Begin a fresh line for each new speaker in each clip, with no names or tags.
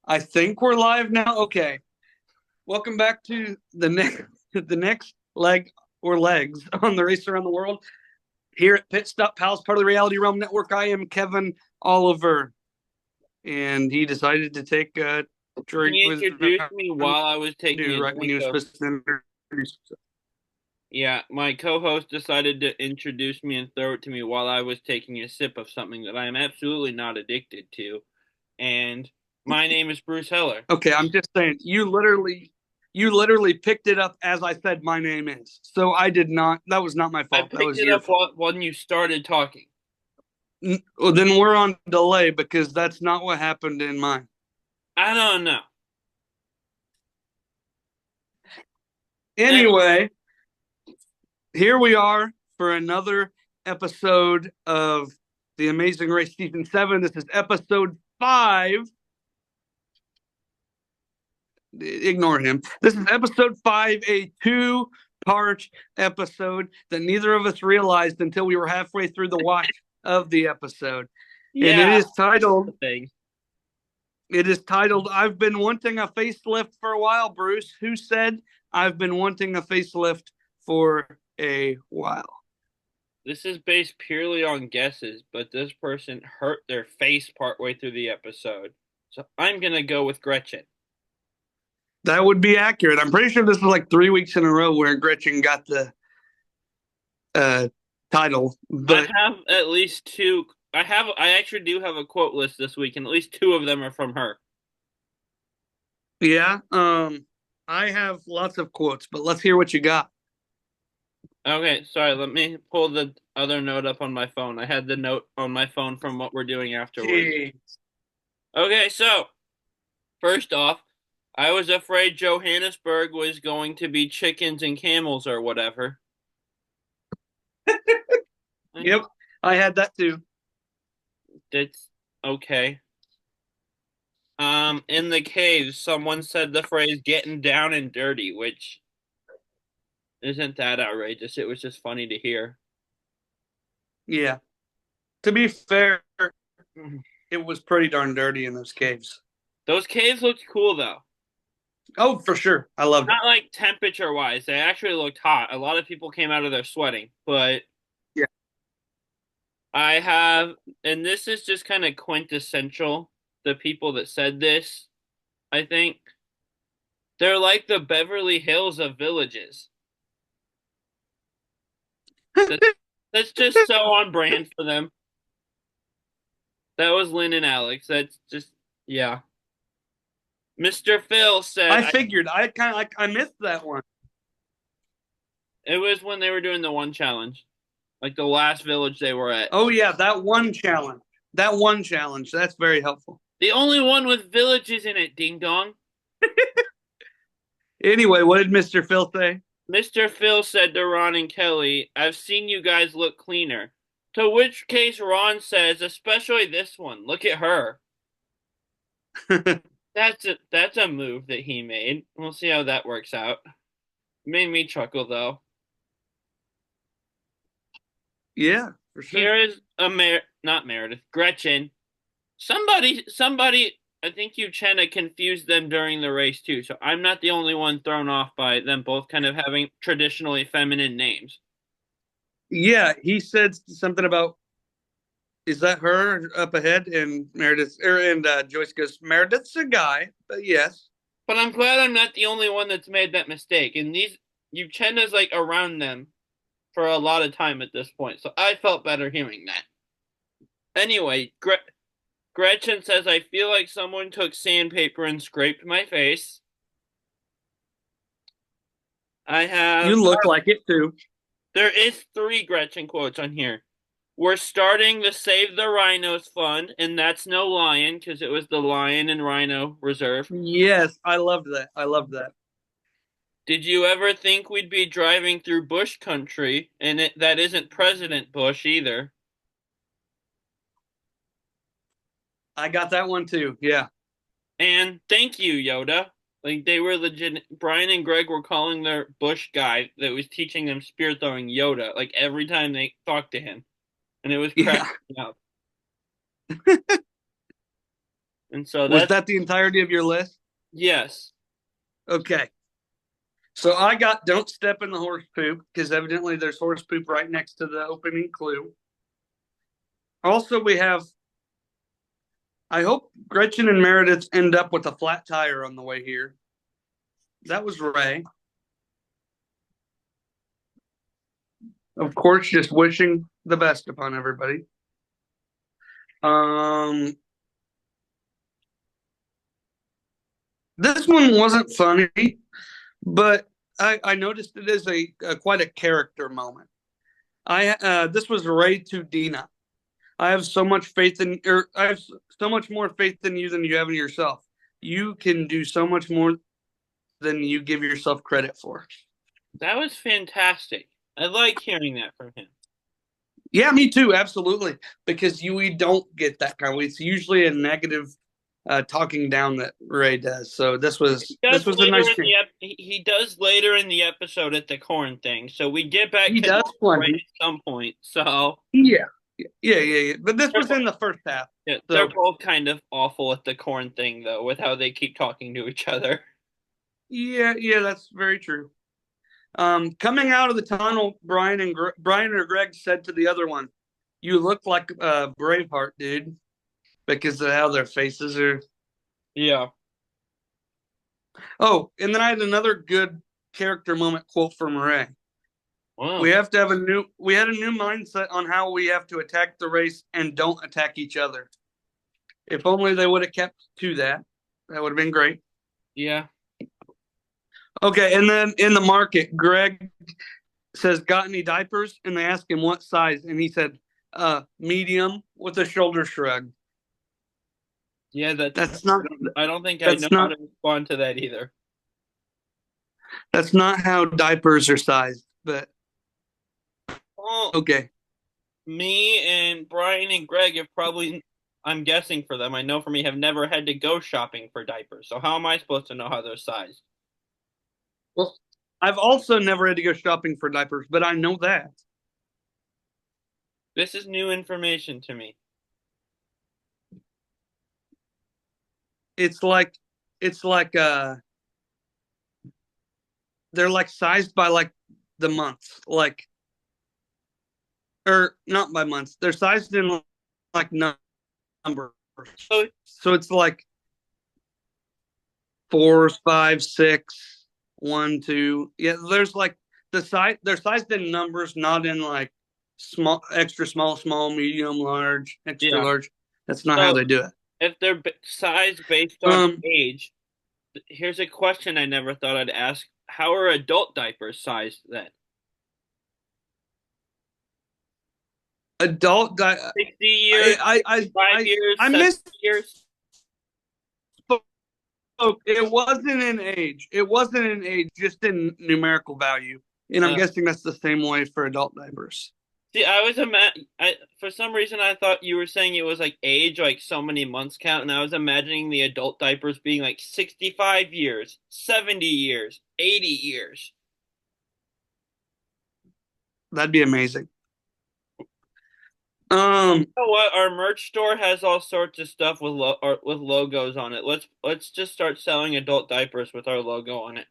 I think we're live now. Okay. Welcome back to the next leg or legs on the race around the world here at Pit Stop Pals, part of the Reality Realm Network. I am Kevin Oliver, and he decided to take a drink
He
with
introduced me while I was taking
you
a
right when
drink
he was
of.
supposed to introduce himself.
Yeah, my co-host decided to introduce me and throw it to me while I was taking a sip of something that I am absolutely not addicted to. And my name is Bruce Heller.
Okay, I'm just saying you literally picked it up as I said my name is. So I did not. That was not my
I
fault. That
picked
was
it
your
up
fault.
when you started talking.
Well, then we're on delay because that's not what happened in mine.
I don't know. And
Anyway, here we are for another episode of The Amazing Race Season 7. This is episode 5. Ignore him. This is episode 5, a two-part episode that neither of us realized until we were halfway through the watch of the episode. And it
yeah,
is titled
the thing.
I've been wanting a facelift for a while, Bruce. Who said I've been wanting a facelift for a while?
This is based purely on guesses, but this person hurt their face partway through the episode. So I'm gonna go with Gretchen.
That would be accurate. I'm pretty sure this is like 3 weeks in a row where Gretchen got the uh, title.
I
But
have at least two. I actually do have a quote list this week, and at least two of them are from her.
yeah, I have lots of quotes, but let's hear what you got.
Okay, sorry, let me pull the other note up on my phone. I had the note on my phone from what we're doing afterwards.
Jeez.
Okay, so first off, I was afraid Johannesburg was going to be chickens and camels or whatever.
Yep, I had that too.
That's okay. In the caves, someone said the phrase getting down and dirty, which isn't that outrageous. It was just funny to hear.
Yeah. To be fair, it was pretty darn dirty in those caves.
Those caves looked cool though.
Oh, for sure. I loved it.
Not like temperature wise, they actually looked hot. A lot of people came out of there sweating, but
Yeah.
I have, and this is just kind of quintessential. The people that said this, I think they're like the Beverly Hills of villages. That, that's just so on brand for them. That was Lynn and Alex. That's just, yeah. Mr. Phil said
I figured. I kind of like. I missed that one.
it was when they were doing the one challenge, like the last village they were at.
Oh yeah, that one challenge. That one challenge. That's very helpful.
The only one with villages in it, ding dong.
Anyway, what did Mr. Phil say?
Mr. Phil said to Ron and Kelly, I've seen you guys look cleaner. To which case Ron says, especially this one, look at her. That's a move that he made. We'll see how that works out. Made me chuckle though.
Yeah, for sure.
Here is not Meredith, Gretchen. Somebody I think Uchenna confused them during the race too, so I'm not the only one thrown off by them both kind of having traditionally feminine names.
Yeah, he said something about is that her up ahead? And Joyce goes, Meredith's a guy, but yes.
But I'm glad I'm not the only one that's made that mistake. And these Uchenna's like around them for a lot of time at this point, so I felt better hearing that. Anyway, Gretchen says, I feel like someone took sandpaper and scraped my face. I have,
You look like it too.
there is three Gretchen quotes on here. We're starting the Save the Rhinos fund, and that's no lion because it was the Lion and Rhino Reserve.
Yes, I loved that. I loved that.
Did you ever think we'd be driving through Bush country? And that isn't President Bush either.
I got that one too. Yeah.
And thank you, Yoda. Like they were legit. Brian and Greg were calling their Bush guy that was teaching them spear throwing Yoda, like every time they talked to him, and it was cracking
Yeah.
me up. And so
Was
that's
that the entirety of your list?
yes.
Okay. So I got don't step in the horse poop because evidently there's horse poop right next to the opening clue. Also, we have I hope Gretchen and Meredith end up with a flat tire on the way here. That was Ray. Of course, just wishing the best upon everybody. Um, this one wasn't funny, but I noticed it is a quite a character moment. This was Ray to Dina. I have so much faith in, or I have so much more faith in you than you have in yourself. You can do so much more than you give yourself credit for.
That was fantastic. I like hearing that from him.
Yeah, me too, absolutely. Because we don't get that kind of. It's usually a negative talking down that Ray does. So
He
this
does
was a
later
nice
in
change.
he does later in the episode at the corn thing. So we get back
He
to
does
normal Ray
plenty.
at some point. So
Yeah, yeah. But this
they're
was
both,
in the first half.
yeah, they're
So
both kind of awful at the corn thing though, with how they keep talking to each other.
yeah, that's very true. Coming out of the tunnel, Brian or Greg said to the other one, "You look like Braveheart, dude," because of how their faces are.
Yeah.
Oh, and then I had another good character moment quote from Ray.
Wow.
We have to have we had a new mindset on how we have to attack the race and don't attack each other. If only they would have kept to that. That would have been great.
Yeah.
Okay, and then in the market, Greg says, "Got any diapers?" And they ask him what size, and he said, medium with a shoulder shrug.
Yeah,
That's not
I don't think I know
that's
how
not
to respond to that either.
that's not how diapers are sized, but
Well,
okay.
me and Brian and Greg have probably, I'm guessing for them, I know for me, have never had to go shopping for diapers. So how am I supposed to know how they're sized?
Well, I've also never had to go shopping for diapers, but I know that.
This is new information to me.
It's like it's like they're like sized by like the months, like or not by months. They're sized in like numbers.
So
So it's like four, five, six, one, two. Yeah, there's like the size. They're sized in numbers, not in like small, extra small, small, medium, large, extra
yeah.
large. That's not how
So
they do it.
if they're sized based on
Um,
age, here's a question I never thought I'd ask. How are adult diapers sized then?
adult.
60 years,
I
5 years,
I
70
missed
years?
It wasn't in age. It wasn't in age, just in numerical value. And I'm
Uh,
guessing that's the same way for adult diapers.
See, I for some reason I thought you were saying it was like age, like so many months count, and I was imagining the adult diapers being like 65 years, 70 years, 80 years.
That'd be amazing. Um,
You know what? Our merch store has all sorts of stuff with with logos on it. Let's just start selling adult diapers with our logo on it.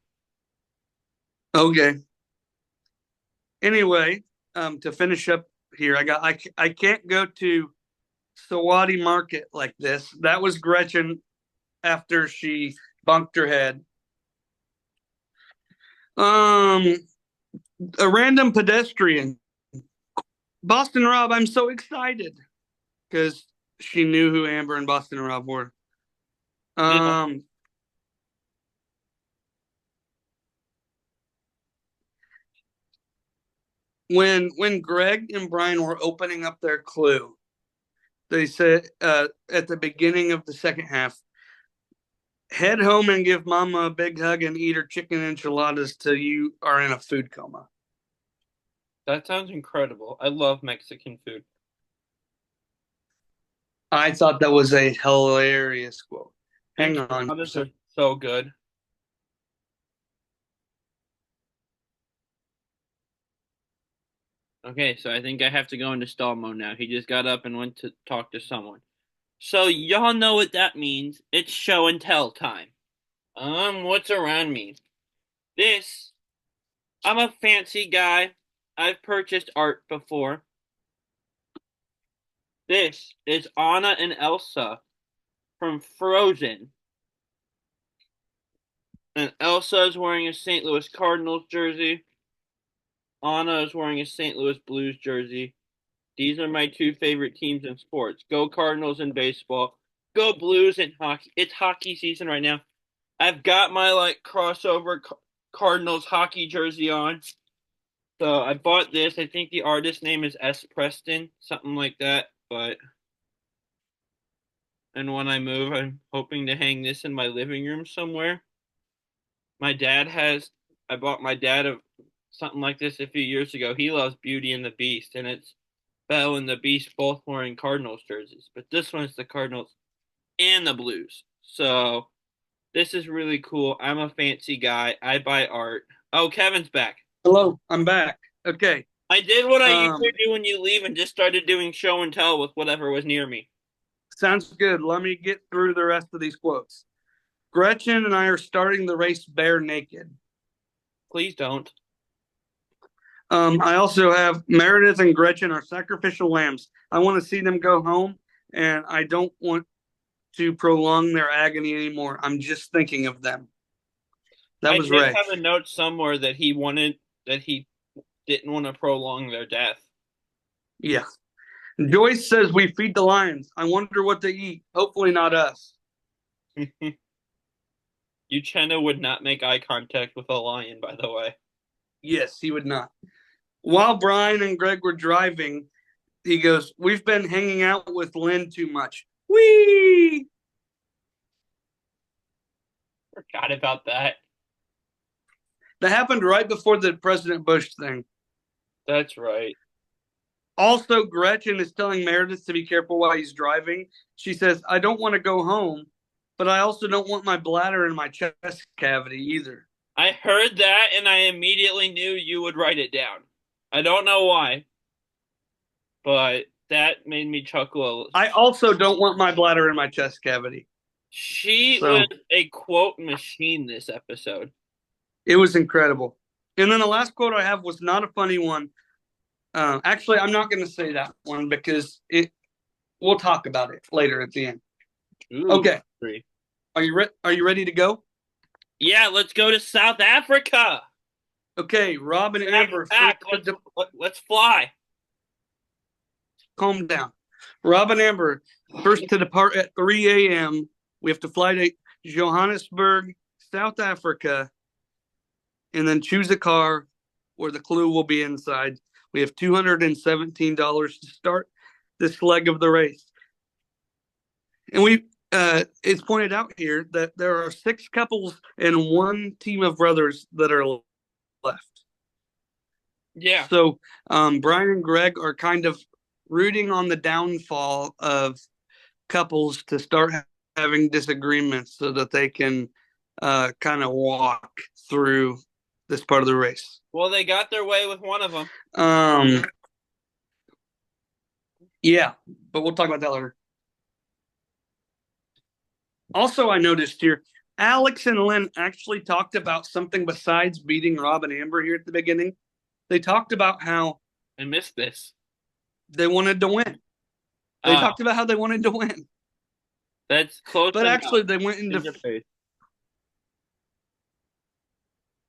okay. Anyway, to finish up here, I can't go to Sawadi Market like this. That was Gretchen after she bunked her head. Um, a random pedestrian. Boston Rob, I'm so excited because she knew who Amber and Boston Rob were.
Yeah.
Um, when Greg and Brian were opening up their clue, they said at the beginning of the second half, head home and give mama a big hug and eat her chicken enchiladas till you are in a food coma.
That sounds incredible. I love Mexican food.
I thought that was a hilarious quote. Hang on.
Enchiladas are so good. Okay, so I think I have to go into stall mode now. He just got up and went to talk to someone. So y'all know what that means. It's show and tell time. What's around me? This, I'm a fancy guy. I've purchased art before. This is Anna and Elsa from Frozen. And Elsa is wearing a St. Louis Cardinals jersey. Anna is wearing a St. Louis Blues jersey. These are my two favorite teams in sports. Go Cardinals in baseball. Go Blues in hockey. It's hockey season right now. I've got my like crossover Cardinals hockey jersey on. So I bought this. I think the artist name is S. Preston, something like that. And when I move, I'm hoping to hang this in my living room somewhere. My dad has. I bought my dad something like this a few years ago. He loves Beauty and the Beast, and it's Belle and the Beast both wearing Cardinals jerseys. But this one's the Cardinals and the Blues. So this is really cool. I'm a fancy guy. I buy art. Oh, Kevin's back.
Hello, I'm back. Okay.
I did what I
Um,
usually do when you leave and just started doing show and tell with whatever was near me.
sounds good. Let me get through the rest of these quotes. Gretchen and I are starting the race bare naked.
Please don't.
I also have Meredith and Gretchen are sacrificial lambs. I want to see them go home, and I don't want to prolong their agony anymore. I'm just thinking of them. That
I
was
did
Ray.
have a note somewhere that he didn't want to prolong their death.
Yeah. Joyce says we feed the lions. I wonder what they eat. Hopefully not us.
Uchenna would not make eye contact with a lion, by the way.
Yes, he would not. While Brian and Greg were driving, he goes, "We've been hanging out with Lynn too much." Whee!
Forgot about that.
That happened right before the President Bush thing.
That's right.
Also, Gretchen is telling Meredith to be careful while he's driving. She says, "I don't want to go home, but I also don't want my bladder in my chest cavity either."
I heard that and I immediately knew you would write it down. I don't know why, but that made me chuckle.
I also don't want my bladder in my chest cavity.
She
So
was a quote machine this episode.
it was incredible. And then the last quote I have was not a funny one. Actually, I'm not going to say that one because we'll talk about it later at the end.
Ooh,
Okay.
three.
Are you ready to go?
Yeah, let's go to South Africa.
Okay, Rob and Amber.
Back. Let's fly.
Calm down. Rob and Amber, first to depart at 3 a.m. We have to fly to Johannesburg, South Africa, and then choose a car where the clue will be inside. We have $217 to start this leg of the race. And it's pointed out here that there are 6 couples and 1 team of brothers that are left.
Yeah.
So Brian and Greg are kind of rooting on the downfall of couples to start having disagreements so that they can kind of walk through this part of the race.
Well, they got their way with one of them.
Yeah, but we'll talk about that later. Also, I noticed here, Alex and Lynn actually talked about something besides beating Rob and Amber here at the beginning. They talked about how
I missed this.
they wanted to win. They talked about how they wanted to win.
That's close.
But actually, they went into.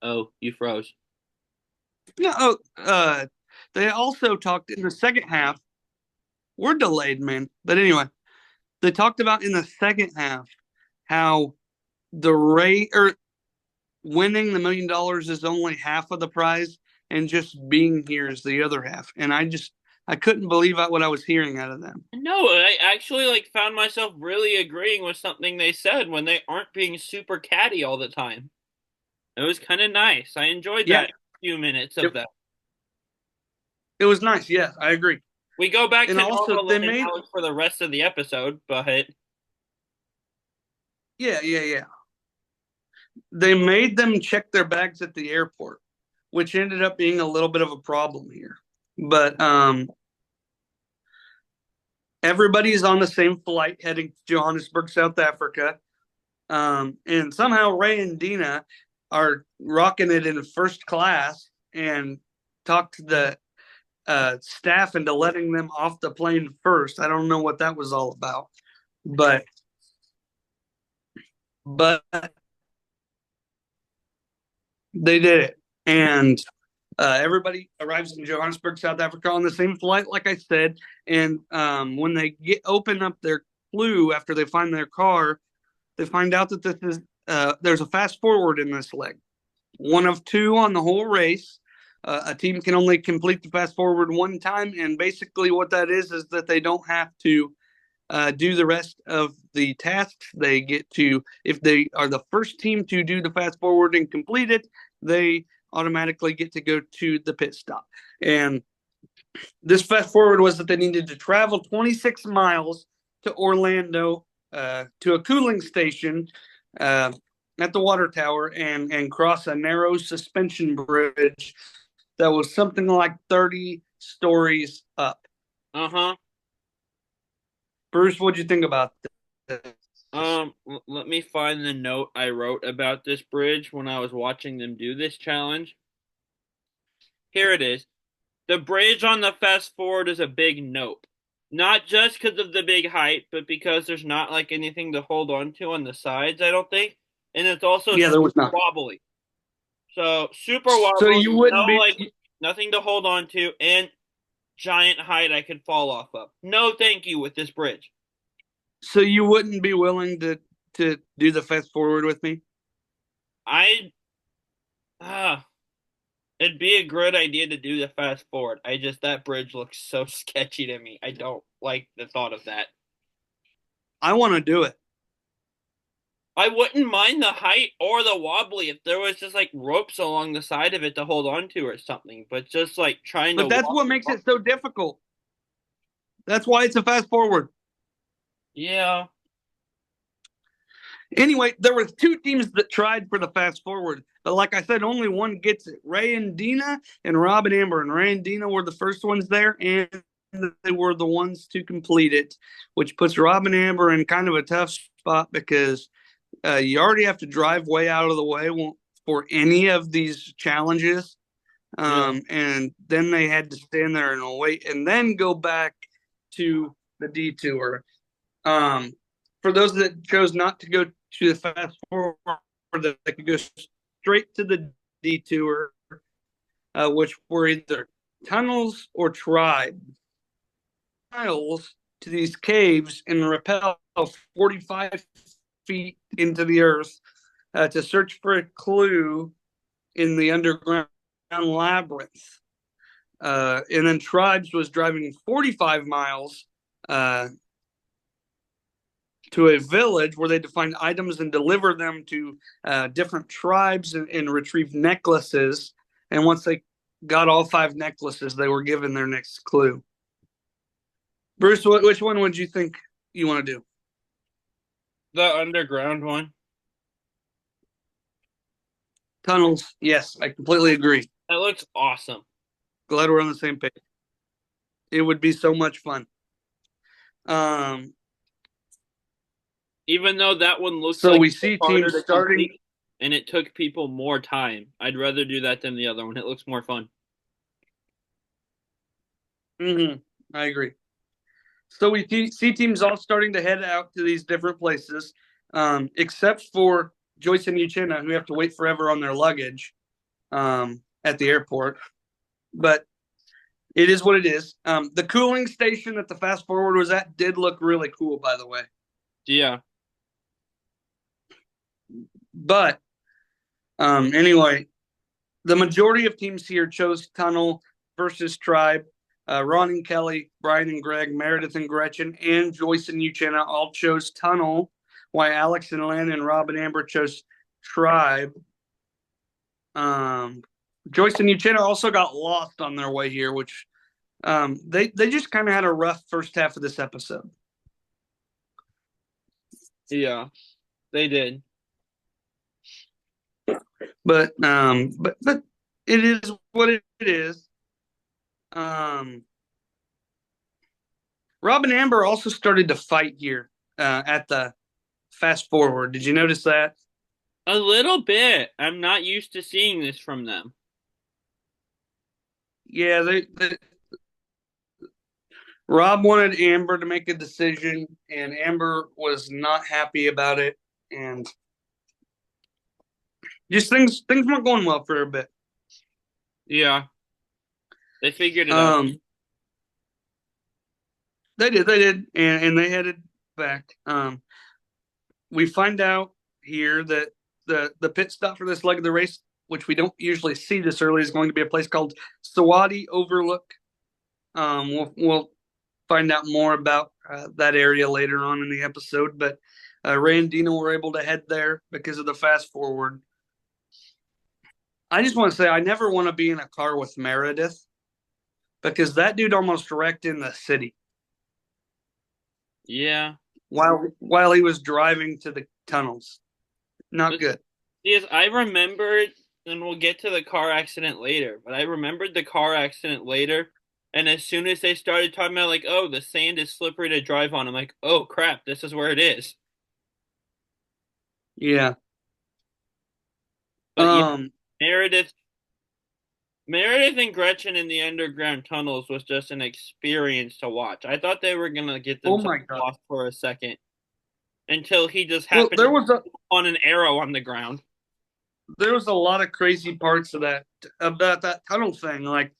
Oh, you froze.
No, they also talked in the second half. We're delayed, man. But anyway, they talked about in the second half how the rate or winning the $1 million is only half of the prize, and just being here is the other half. And I couldn't believe what I was hearing out of them.
No, I actually found myself really agreeing with something they said when they aren't being super catty all the time. It was kind of nice. I enjoyed that few minutes of that.
It was nice. Yes, I agree.
We go back
and
to
also
normal
they made
Alex for the rest of the episode, but
yeah. They made them check their bags at the airport, which ended up being a little bit of a problem here. But everybody's on the same flight heading to Johannesburg, South Africa. And somehow Ray and Dina are rocking it in first class and talk to the staff into letting them off the plane first. I don't know what that was all about, but they did it, and everybody arrives in Johannesburg, South Africa, on the same flight, like I said. And when they open up their clue after they find their car, they find out that this is there's a fast forward in this leg, one of two on the whole race. A team can only complete the fast forward one time, and basically what that is that they don't have to do the rest of the tasks. They get to, if they are the first team to do the fast forward and complete it, they automatically get to go to the pit stop. And this fast forward was that they needed to travel 26 miles to Orlando to a cooling station at the water tower and cross a narrow suspension bridge that was something like 30 stories up.
Uh-huh.
Bruce, what'd you think about this?
Let me find the note I wrote about this bridge when I was watching them do this challenge. Here it is. The bridge on the fast forward is a big nope. Not just because of the big height, but because there's not like anything to hold on to on the sides, I don't think. And it's also
there was not
wobbly. So super wobbly.
So you wouldn't be
like nothing to hold on to, and giant height I could fall off of. No, thank you with this bridge.
So you wouldn't be willing to do the fast forward with me?
It'd be a good idea to do the fast forward. That bridge looks so sketchy to me. I don't like the thought of that.
I want to do it.
I wouldn't mind the height or the wobbly if there was just like ropes along the side of it to hold on to or something, but just like trying to.
But that's what makes it so difficult. That's why it's a fast forward.
Yeah.
Anyway, there were two teams that tried for the fast forward, but like I said, only one gets it. Ray and Dina and Rob and Amber. And Ray and Dina were the first ones there, and they were the ones to complete it, which puts Rob and Amber in kind of a tough spot because you already have to drive way out of the way for any of these challenges. And then they had to stand there and wait and then go back to the detour. For those that chose not to go to the fast forward, they could go straight to the detour, which were either tunnels or tribe miles to these caves and rappel 45 feet into the earth to search for a clue in the underground labyrinth. And then Tribes was driving 45 miles to a village where they had to find items and deliver them to different tribes and retrieve necklaces. And once they got all 5 necklaces, they were given their next clue. Bruce, which one would you think you want to do?
The underground one.
Tunnels, yes, I completely agree.
That looks awesome.
Glad we're on the same page. It would be so much fun.
Even though that one looks
so
like
we see teams starting,
and it took people more time. I'd rather do that than the other one. It looks more fun.
I agree. So we see teams all starting to head out to these different places, except for Joyce and Uchenna, who have to wait forever on their luggage at the airport. But it is what it is. The cooling station that the fast forward was at did look really cool, by the way.
Yeah.
But anyway, the majority of teams here chose Tunnel versus Tribe. Ron and Kelly, Brian and Greg, Meredith and Gretchen, and Joyce and Uchenna all chose Tunnel, while Alex and Lynn and Rob and Amber chose Tribe. Joyce and Uchenna also got lost on their way here, which they just kind of had a rough first half of this episode.
Yeah, they did.
But it is what it is. Rob and Amber also started to fight here at the fast forward. Did you notice that?
A little bit. I'm not used to seeing this from them.
Yeah, Rob wanted Amber to make a decision, and Amber was not happy about it, and just things weren't going well for a bit.
Yeah. They figured it out.
They did, and they headed back. We find out here that the pit stop for this leg of the race, which we don't usually see this early, is going to be a place called Sawadi Overlook. We'll find out more about that area later on in the episode, but Ray and Dina were able to head there because of the fast forward. I just want to say I never want to be in a car with Meredith because that dude almost wrecked in the city.
Yeah.
While he was driving to the tunnels. Not good.
Yes, I remembered, and we'll get to the car accident later, but I remembered the car accident later, and as soon as they started talking about, like, oh, the sand is slippery to drive on, I'm like, oh, crap, this is where it is.
Yeah.
But Meredith and Gretchen in the underground tunnels was just an experience to watch. I thought they were gonna get themselves lost for a second until he just happened on an arrow on the ground.
There was a lot of crazy parts of that about that tunnel thing. Like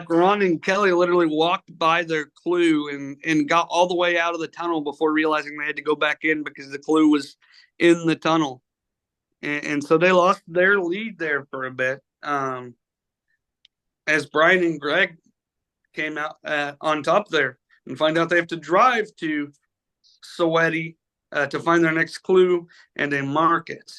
Ron and Kelly literally walked by their clue and got all the way out of the tunnel before realizing they had to go back in because the clue was in the tunnel. And so they lost their lead there for a bit. As Brian and Greg came out on top there and find out they have to drive to Sawadi to find their next clue and a market.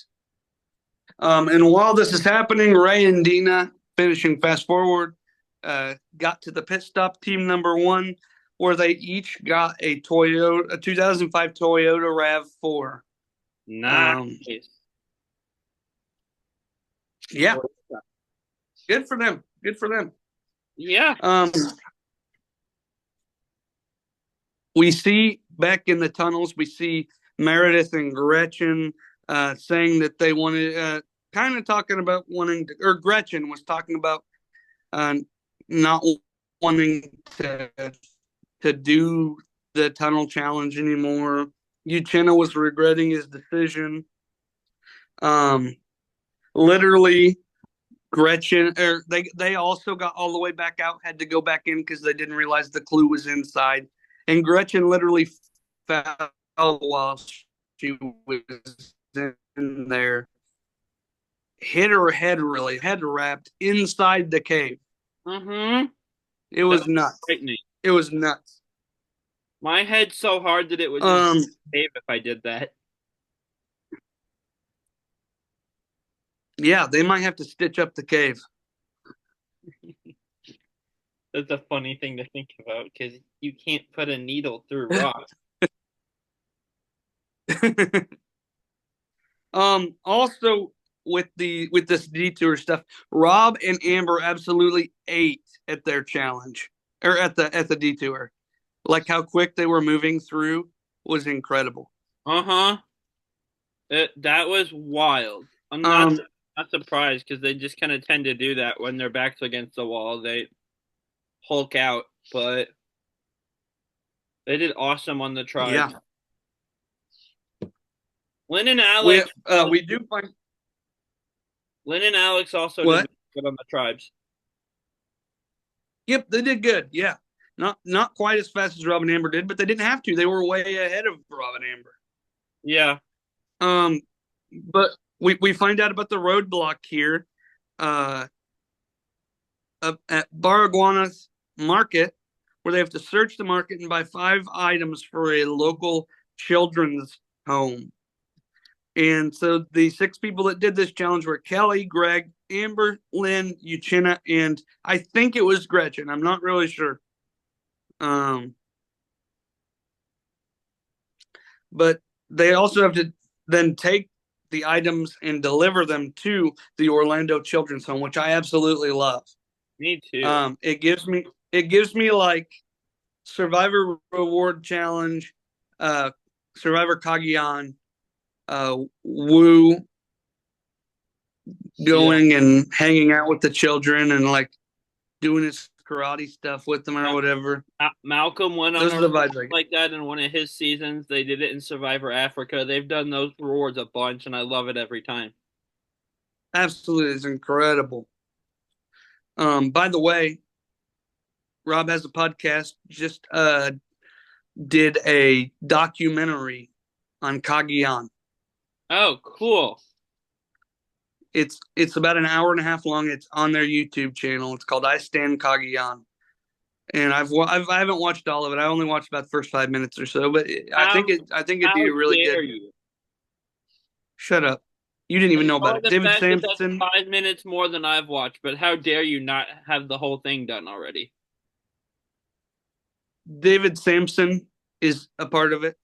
And while this is happening, Ray and Dina, finishing fast forward, got to the pit stop, team number 1, where they each got a 2005 Toyota RAV4.
Nice.
Yeah. Good for them.
Yeah.
We see back in the tunnels, we see Meredith and Gretchen saying that they wanted, kind of talking about wanting to, or Gretchen was talking about not wanting to do the tunnel challenge anymore. Uchenna was regretting his decision. Literally, Gretchen, or they also got all the way back out, had to go back in because they didn't realize the clue was inside. And Gretchen literally fell while she was in there. Hit her head wrapped inside the cave.
Mm-hmm.
It was nuts. It was nuts.
My head's so hard that it would just cave if I did that.
Yeah, they might have to stitch up the cave.
That's a funny thing to think about because you can't put a needle through rock.
Also with this detour stuff, Rob and Amber absolutely ate at their challenge or at the detour. Like how quick they were moving through was incredible.
That was wild. I'm not surprised because they just kind of tend to do that when their backs against the wall. They Hulk out, but they did awesome on the tribes.
Yeah.
Lynn and Alex.
We do find
Lynn and Alex also did good on the tribes.
Yep, they did good. Yeah, not quite as fast as Rob and Amber did, but they didn't have to. They were way ahead of Rob and Amber.
Yeah.
But we find out about the roadblock here, at Baraguana's market, where they have to search the market and buy 5 items for a local children's home. And so the 6 people that did this challenge were Kelly, Greg, Amber, Lynn, Uchenna, and I think it was Gretchen. I'm not really sure. But they also have to then take the items and deliver them to the Orlando Children's Home, which I absolutely love.
Me too.
It gives me like Survivor Reward Challenge, Survivor Kagiyan, Wu going and hanging out with the children and like doing his karate stuff with them or whatever.
Malcolm went on
Those are the vibes
like that in one of his seasons. They did it in Survivor Africa. They've done those rewards a bunch, and I love it every time.
Absolutely, it's incredible. By the way, Rob has a podcast. Just did a documentary on Kagiyan.
Oh, cool.
It's about an hour and a half long. It's on their YouTube channel. It's called I Stand Kagiyan. And I haven't watched all of it. I only watched about the first 5 minutes or so, but I think it'd be really good.
You?
Shut up. You didn't even know about it. David Samson.
5 minutes more than I've watched, but how dare you not have the whole thing done already?
David Samson is a part of it.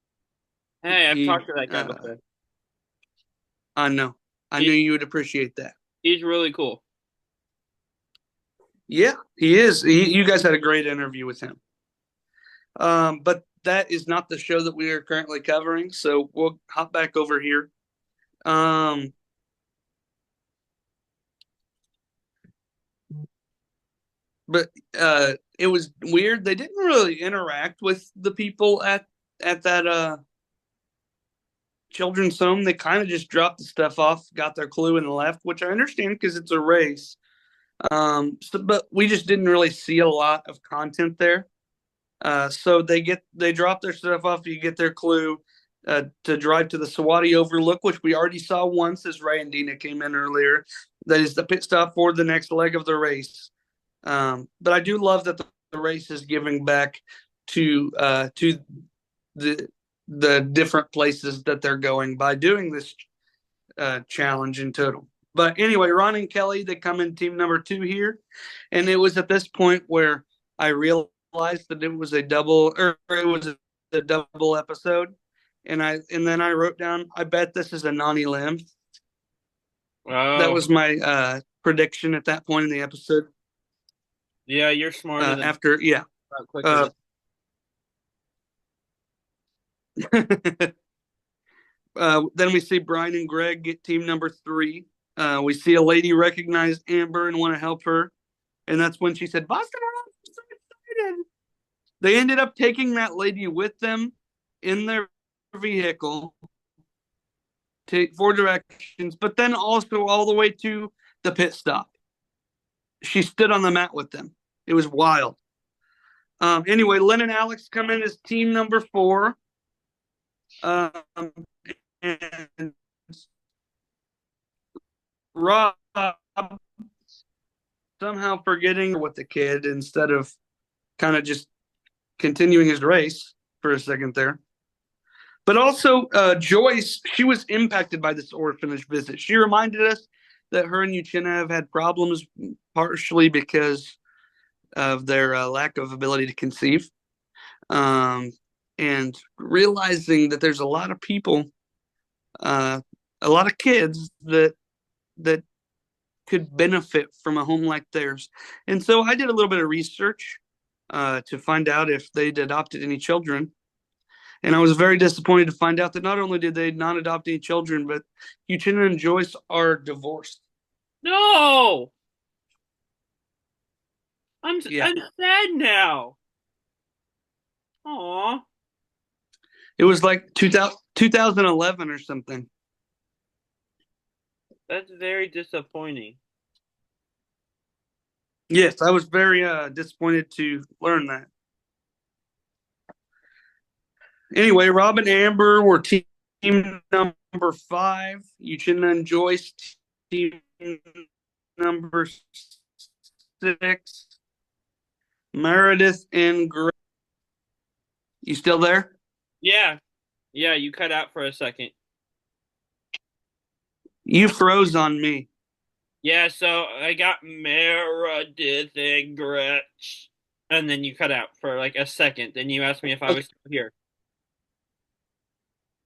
Hey, I've talked to that guy before.
I know. I knew you would appreciate that.
He's really cool.
Yeah, he is. You guys had a great interview with him. But that is not the show that we are currently covering, so we'll hop back over here. But it was weird. They didn't really interact with the people at that children's home. They kind of just dropped the stuff off, got their clue, and left, which I understand because it's a race. But we just didn't really see a lot of content there. So they drop their stuff off. You get their clue to drive to the Sawadi Overlook, which we already saw once as Ray and Dina came in earlier. That is the pit stop for the next leg of the race. But I do love that the race is giving back to the different places that they're going by doing this challenge in total. But anyway, Ron and Kelly, they come in team number 2 here. And it was at this point where I realized that it was a double episode. And then I wrote down, I bet this is a Nani Lim.
Wow.
That was my prediction at that point in the episode.
Yeah, you're smarter
Then we see Brian and Greg get team number 3. We see a lady recognize Amber and want to help her. And that's when she said, Boston, I'm so excited. They ended up taking that lady with them in their vehicle to 4 directions, but then also all the way to the pit stop. She stood on the mat with them. It was wild. Anyway, Lynn and Alex come in as team number 4. And Rob somehow forgetting with the kid instead of kind of just continuing his race for a second there. But also, Joyce, she was impacted by this orphanage visit. She reminded us that her and Uchenna have had problems partially because of their lack of ability to conceive. And realizing that there's a lot of people, a lot of kids that could benefit from a home like theirs. And so I did a little bit of research to find out if they'd adopted any children. And I was very disappointed to find out that not only did they not adopt any children, but Uchenna and Joyce are divorced.
No! I'm sad now. Aw.
It was like 2011 or something.
That's very disappointing.
Yes, I was very disappointed to learn that. Anyway, Rob and Amber were team number 5. Uchenna and Joyce, team number 6. Meredith and Greg. You still there?
Yeah. Yeah, you cut out for a second.
You froze on me.
Yeah, so I got Meredith and Gretch. And then you cut out for like a second. Then you asked me if I was still here.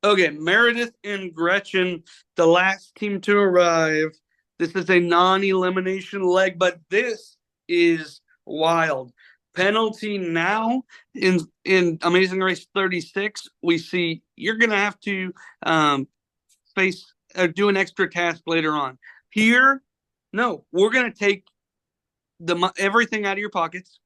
Okay, Meredith and Gretchen, the last team to arrive. This is a non-elimination leg, but this is wild. penalty now in Amazing Race 36, we see you're going to have to face do an extra task later on. Here, no, we're going to take everything out of your pockets.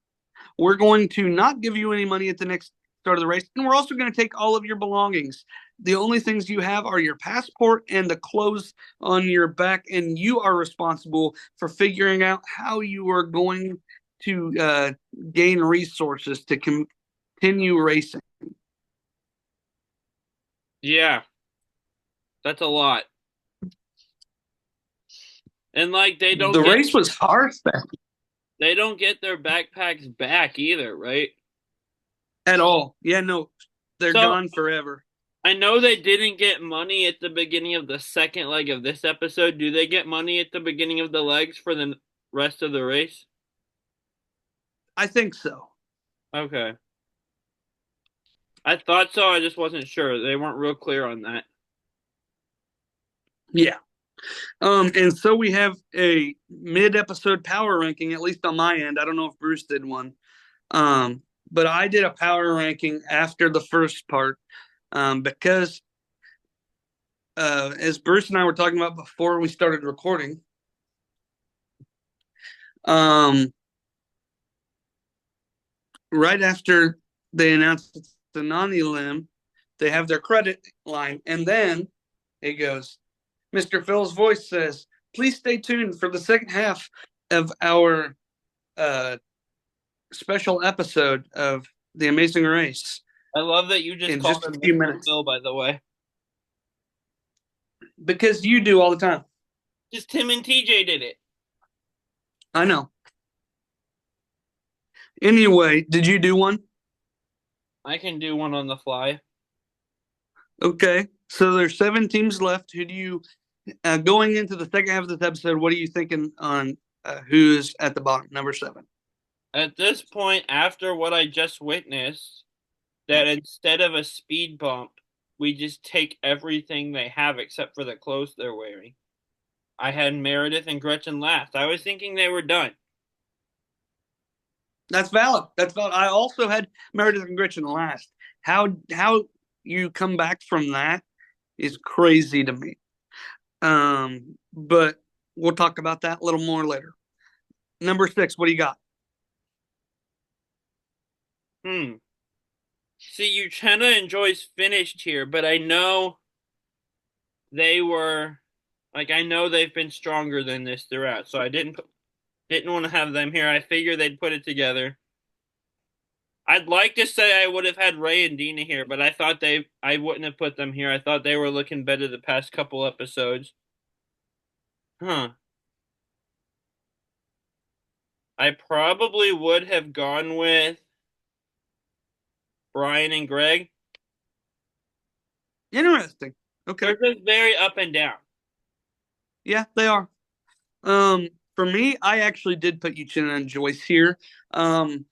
We're going to not give you any money at the next start of the race, and we're also going to take all of your belongings. The only things you have are your passport and the clothes on your back, and you are responsible for figuring out how you are going to gain resources to continue racing.
Yeah, that's a lot. And like they don't
The race was harsh
they don't get their backpacks back either, right?
at all. Yeah, no, they're
So
gone forever.
I know they didn't get money at the beginning of the second leg of this episode. Do they get money at the beginning of the legs for the rest of the race?
I think so.
Okay. I thought so. I just wasn't sure. They weren't real clear on that.
Yeah. And so we have a mid-episode power ranking, at least on my end. I don't know if Bruce did one. But I did a power ranking after the first part because as Bruce and I were talking about before we started recording, right after they announced it's the non-elim, they have their credit line, and then it goes, Mr. Phil's voice says, please stay tuned for the second half of our special episode of The Amazing Race.
I love that you just called him Mr. Phil, by the way.
Because you do all the time.
Just Tim and TJ did it.
I know. Anyway, did you do one?
I can do one on the fly.
Okay. So there's 7 teams left. Who do you, going into the second half of this episode, what are you thinking on who's at the bottom, number 7?
At this point, after what I just witnessed, that instead of a speed bump, we just take everything they have except for the clothes they're wearing. I had Meredith and Gretchen last. I was thinking they were done.
That's valid. That's valid. I also had Meredith and Gretchen last. How you come back from that is crazy to me. But we'll talk about that a little more later. Number 6, what do you got?
See, Uchenna and Joyce finished here, but I know they were, I know they've been stronger than this throughout, so I didn't want to have them here. I figured they'd put it together. I'd like to say I would have had Ray and Dina here, but I thought I wouldn't have put them here. I thought they were looking better the past couple episodes. I probably would have gone with Brian and Greg.
Interesting. Okay.
They're just very up and down.
Yeah, they are. For me, I actually did put Uchenna and Joyce here. I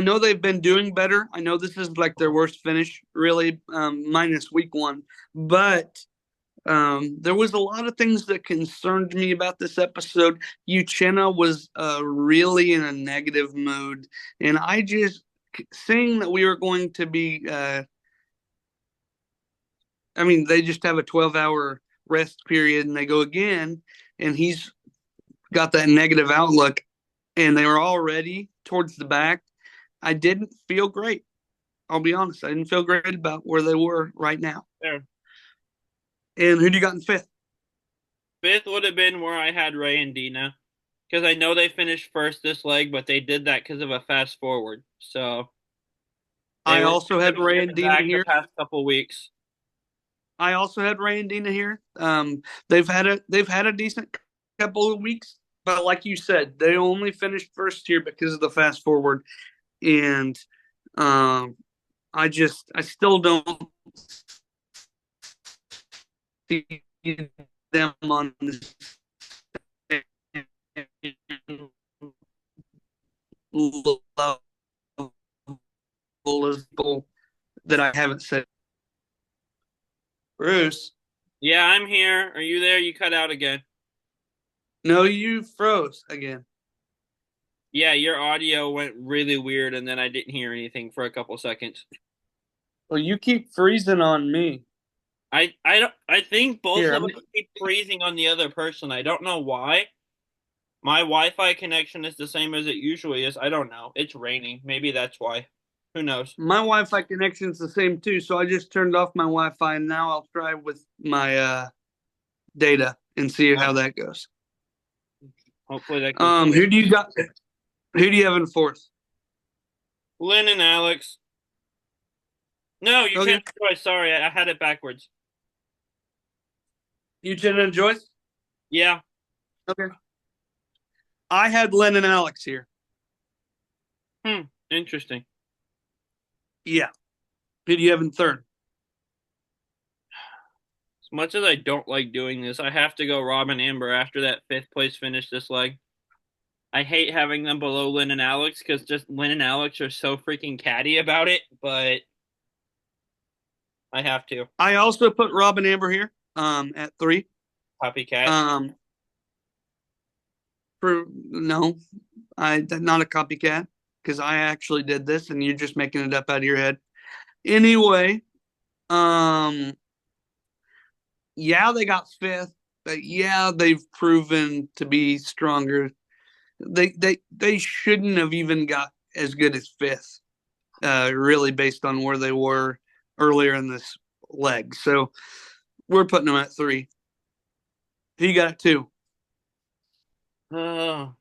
know they've been doing better. I know this is like their worst finish, really, minus week 1. But there was a lot of things that concerned me about this episode. Uchenna was really in a negative mood, and I just seeing that we were going to be. They just have a 12-hour rest period, and they go again, and he's got that negative outlook, and they were already towards the back. I didn't feel great. I'll be honest. I didn't feel great about where they were right now.
Fair.
And who do you got in 5th?
5th would have been where I had Ray and Dina, because I know they finished first this leg, but they did that because of a fast forward. So
I also had Ray and Dina here.
The past couple weeks.
I also had Ray and Dina here. They've had a decent couple of weeks, but like you said, they only finished first here because of the fast forward, and I still don't see them on the level that I haven't said. Bruce?
Yeah, I'm here. Are you there? You cut out again.
No, you froze again.
Yeah, your audio went really weird, and then I didn't hear anything for a couple seconds.
Well, you keep freezing on me.
I think both
Here,
of us keep freezing on the other person. I don't know why. My Wi-Fi connection is the same as it usually is. I don't know. It's raining. Maybe that's why. Who knows?
my Wi-Fi connection's the same too, so I just turned off my Wi-Fi and now I'll try with my data and see how that goes.
Hopefully that goes.
Who do you got? Who do you have in fourth?
Lynn and Alex. No, you
Okay.
changed choice. Sorry, I had it backwards.
You, Jen and Joyce?
Yeah.
Okay. I had Len and Alex here.
Interesting.
Yeah. Who do you have in third?
As much as I don't like doing this, I have to go Rob and Amber after that fifth place finish this leg. I hate having them below Lynn and Alex because just Lynn and Alex are so freaking catty about it, but I have to.
I also put Rob and Amber here at 3.
Copycat.
For no, I not a copycat because I actually did this and you're just making it up out of your head. Anyway, yeah, they got fifth, but yeah, they've proven to be stronger. They shouldn't have even got as good as fifth, really based on where they were earlier in this leg. So we're putting them at 3. Who you got at 2?
Oh.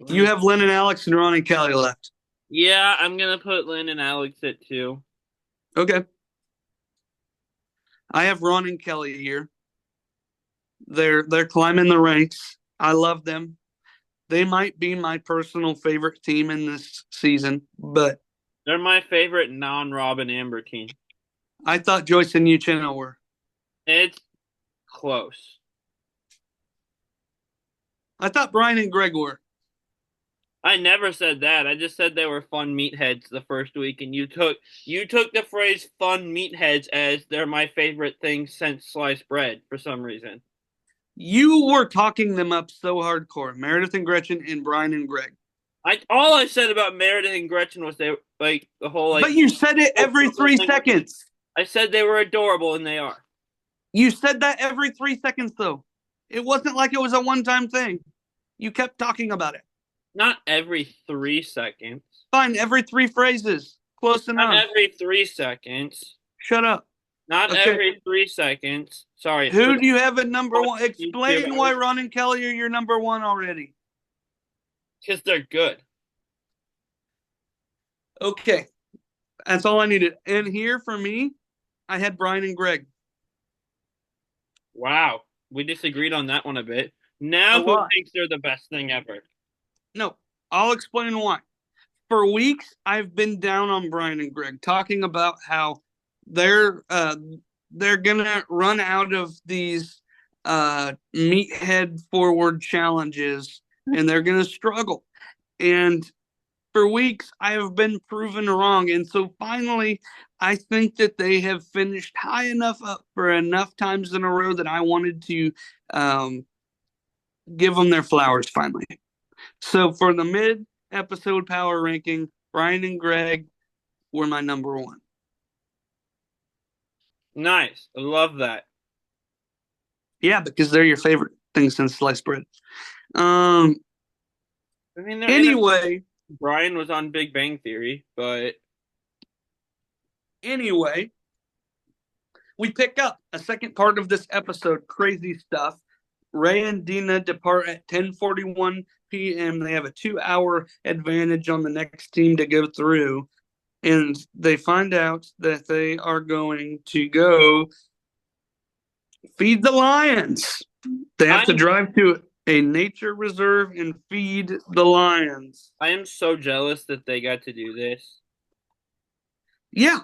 You have Lynn and Alex and Ron and Kelly left.
Yeah, I'm gonna put Lynn and Alex at 2.
Okay. I have Ron and Kelly here. They're climbing the ranks. I love them. They might be my personal favorite team in this season, but
They're my favorite non-Rob and Amber team.
I thought Joyce and Uchenna were.
It's close.
I thought Brian and Greg were.
I never said that. I just said they were fun meatheads the first week, and you took the phrase "fun meatheads" as they're my favorite thing since sliced bread for some reason.
You were talking them up so hardcore. Meredith and Gretchen and Brian and Greg.
All I said about Meredith and Gretchen was they like the whole like.
But you said it every 3 seconds.
I said they were adorable, and they are.
You said that every 3 seconds, though. It wasn't like it was a one-time thing. You kept talking about it.
Not every 3 seconds.
Fine, every 3 phrases. Close enough.
Not every 3 seconds.
Shut up.
Not
Okay.
every 3 seconds. Sorry.
Who do you have at number 1? Explain why Ron and Kelly are your number 1 already.
Because they're good.
Okay. That's all I needed. And here for me, I had Brian and Greg.
Wow. We disagreed on that one a bit. Now who thinks they're the best thing ever?
No, I'll explain why. For weeks, I've been down on Brian and Greg, talking about how they're gonna run out of these meathead forward challenges, and they're gonna struggle. And for weeks, I have been proven wrong. And so finally, I think that they have finished high enough up for enough times in a row that I wanted to give them their flowers finally. So for the mid-episode power ranking, Brian and Greg were my number 1.
Nice. I love that.
Yeah, because they're your favorite thing since sliced bread.
I mean,
anyway,
Brian was on Big Bang Theory, but
anyway, we pick up a second part of this episode. Crazy stuff. Ray and Dina depart at 10:41 p.m. They have a 2-hour advantage on the next team to go through, and they find out that they are going to go feed the lions. They have to drive to a nature reserve and feed the lions.
I am so jealous that they got to do this.
Yeah.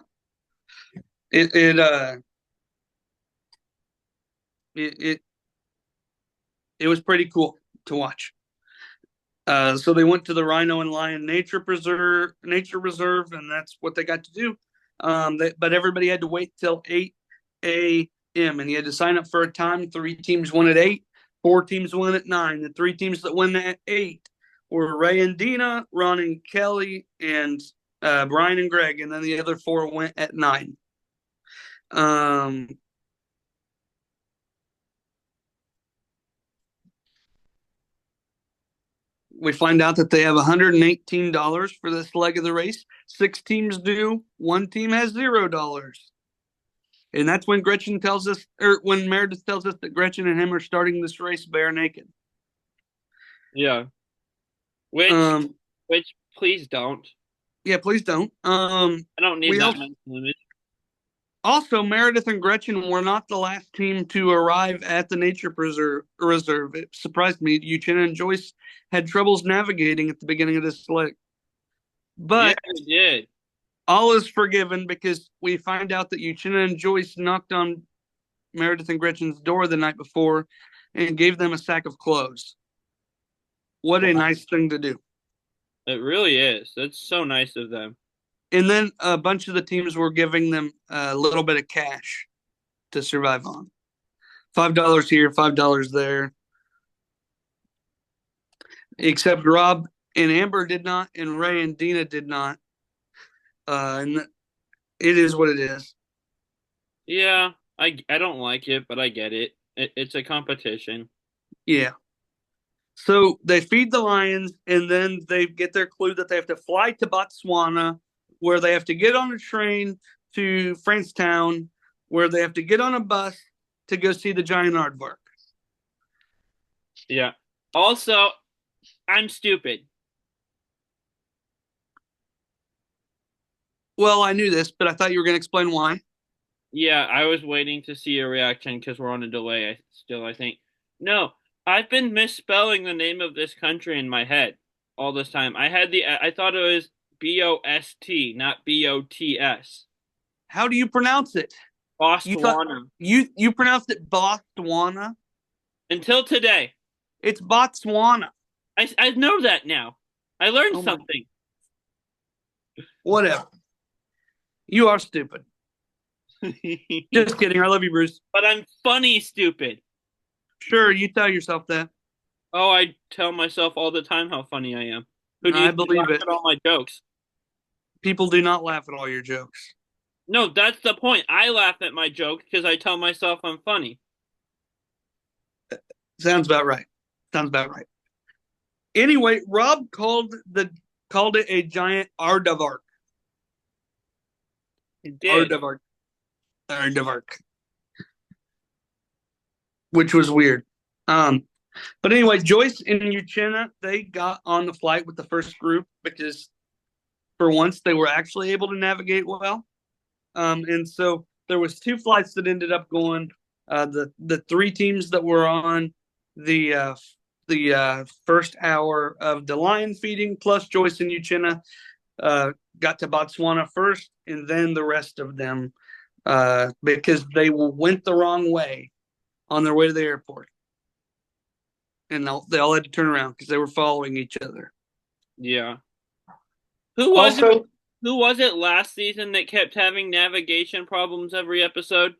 It was pretty cool to watch. So they went to the Rhino and Lion Nature Reserve, and that's what they got to do. But everybody had to wait till 8 a.m. and you had to sign up for a time. 3 teams won at 8. 4 teams win at 9. The 3 teams that win at 8 were Ray and Dina, Ron and Kelly, and Brian and Greg, and then the other 4 went at 9. We find out that they have $118 for this leg of the race. 6 teams do. 1 team has $0. And that's when Gretchen tells us, or when Meredith tells us that Gretchen and him are starting this race bare naked.
Yeah. Which please don't.
Yeah, please don't.
I don't need that mental image.
Also, Meredith and Gretchen were not the last team to arrive at the nature reserve. It surprised me. Uchenna and Joyce had troubles navigating at the beginning of this leg. But
yeah, they did.
All is forgiven because we find out that Uchenna and Joyce knocked on Meredith and Gretchen's door the night before and gave them a sack of clothes. What a nice thing to do.
It really is. That's so nice of them.
And then a bunch of the teams were giving them a little bit of cash to survive on. $5 here, $5 there. Except Rob and Amber did not, and Ray and Dina did not. And it is what it is.
Yeah, I don't like it, but I get it. It's a competition.
Yeah. So they feed the lions, and then they get their clue that they have to fly to Botswana, where they have to get on a train to Francetown, where they have to get on a bus to go see the giant aardvark.
Yeah. Also, I'm stupid.
Well, I knew this, but I thought you were going to explain why.
Yeah, I was waiting to see a reaction because we're on a delay I think. No, I've been misspelling the name of this country in my head all this time. I thought it was B-O-S-T, not B-O-T-S.
How do you pronounce it?
Botswana.
You pronounced it Botswana?
Until today.
It's Botswana.
I know that now. I learned something.
Whatever. You are stupid. Just kidding. I love you, Bruce.
But I'm funny stupid.
Sure, you tell yourself that.
Oh, I tell myself all the time how funny I am.
I believe it.
At all my jokes.
People do not laugh at all your jokes.
No, that's the point. I laugh at my jokes because I tell myself I'm funny.
Sounds about right. Anyway, Rob called it a giant aardvark.
It did.
Aardvark. Which was weird. But anyway, Joyce and Uchenna, they got on the flight with the first group because for once they were actually able to navigate well. And so there was 2 flights that ended up going. The 3 teams that were on the first hour of the lion feeding, plus Joyce and Uchenna, got to Botswana first, and then the rest of them, because they went the wrong way on their way to the airport. And they all had to turn around because they were following each other.
Yeah. Who was it last season that kept having navigation problems every episode?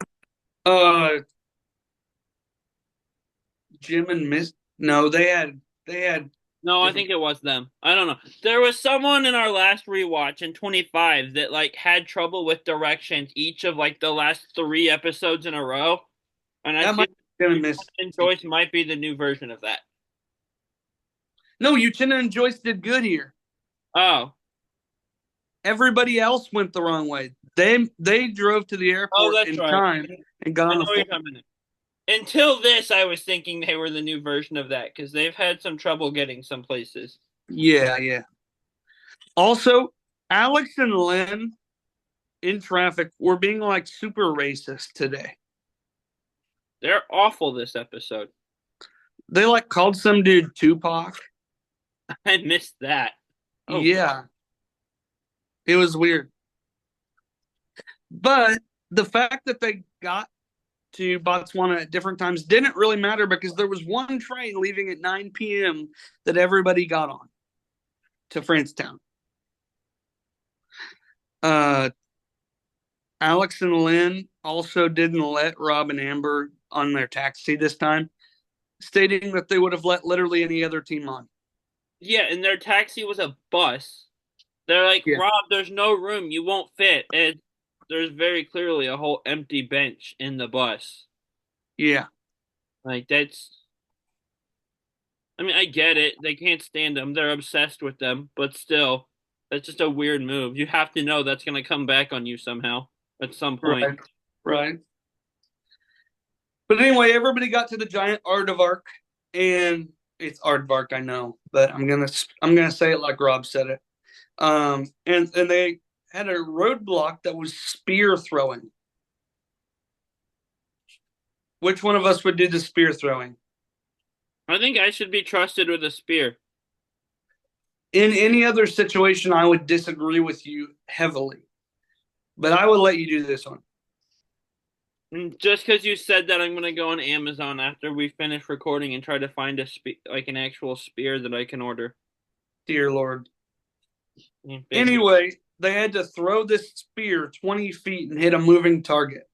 Jim and Miss. No, they had.
No, I think it was them. I don't know. There was someone in our last rewatch in 25 that had trouble with directions each of the last 3 episodes in a row. And I think Joyce might be the new version of that.
No, Uchenna and Joyce did good here.
Oh.
Everybody else went the wrong way. They drove to the airport in time and got on the flight.
Until this, I was thinking they were the new version of that because they've had some trouble getting some places.
Yeah. Also, Alex and Lynn in traffic were being super racist today.
They're awful this episode.
They called some dude Tupac.
I missed that.
Oh, yeah. It was weird. But the fact that they got to Botswana at different times didn't really matter because there was one train leaving at 9 p.m. that everybody got on to Francetown. Alex and Lynn also didn't let Rob and Amber on their taxi this time. stating that they would have let literally any other team on.
Yeah, and their taxi was a bus. They're like,
Yeah.
Rob, there's no room. You won't fit. And there's very clearly a whole empty bench in the bus.
Yeah.
Like, I mean, I get it. They can't stand them. They're obsessed with them. But still, that's just a weird move. You have to know that's going to come back on you somehow at some point.
Right. Right. But anyway, everybody got to the giant aardvark, and it's aardvark, I know, but I'm gonna say it like Rob said it. And they had a roadblock that was spear throwing. Which one of us would do the spear throwing?
I think I should be trusted with a spear.
In any other situation, I would disagree with you heavily, but I would let you do this one.
And just because you said that, I'm going to go on Amazon after we finish recording and try to find like an actual spear that I can order.
Dear Lord.
Basically.
Anyway, they had to throw this spear 20 feet and hit a moving target.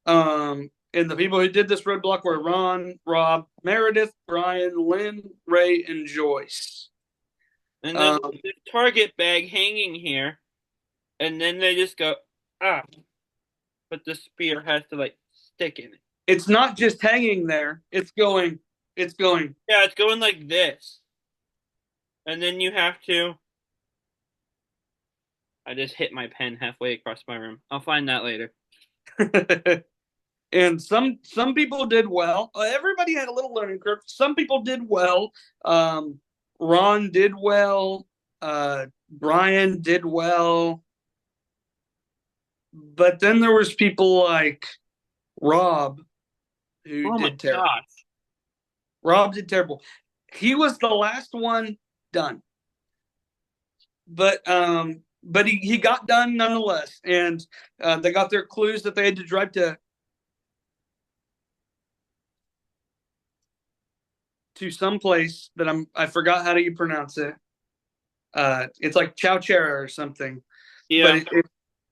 And the people who did this roadblock were Ron, Rob, Meredith, Brian, Lynn, Ray, and Joyce.
And then the target bag hanging here, and then they just go, but the spear has to like stick in it.
It's not just hanging there. It's going.
Yeah, it's going like this. And then you have to. I just hit my pen halfway across my room. I'll find that later.
And some people did well. Everybody had a little learning curve. Some people did well. Ron did well. Brian did well. But then there was people like Rob who did terrible.
Gosh.
Rob did terrible. He was the last one done. But he got done nonetheless. And they got their clues that they had to drive to some place that I forgot how do you pronounce it. It's like Chowchera or something.
Yeah.
But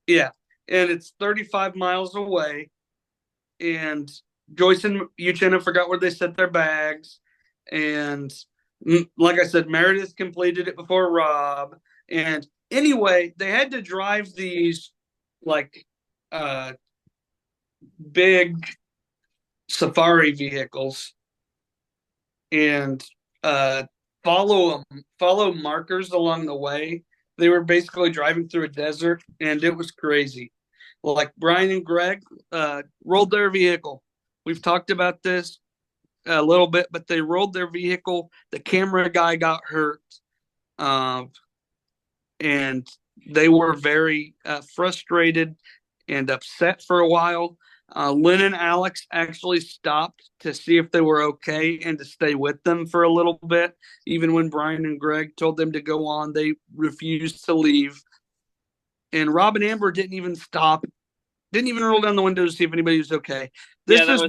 yeah. And it's 35 miles away. And Joyce and Uchenna forgot where they set their bags. And like I said, Meredith completed it before Rob. And anyway, they had to drive these like big safari vehicles and follow markers along the way. They were basically driving through a desert, and it was crazy. Like Brian and Greg rolled their vehicle. We've talked about this a little bit, but they rolled their vehicle. The camera guy got hurt, and they were very frustrated and upset for a while. Lynn and Alex actually stopped to see if they were okay and to stay with them for a little bit. Even when Brian and Greg told them to go on, they refused to leave. And Rob and Amber didn't even stop, didn't even roll down the window to see if anybody was okay. This is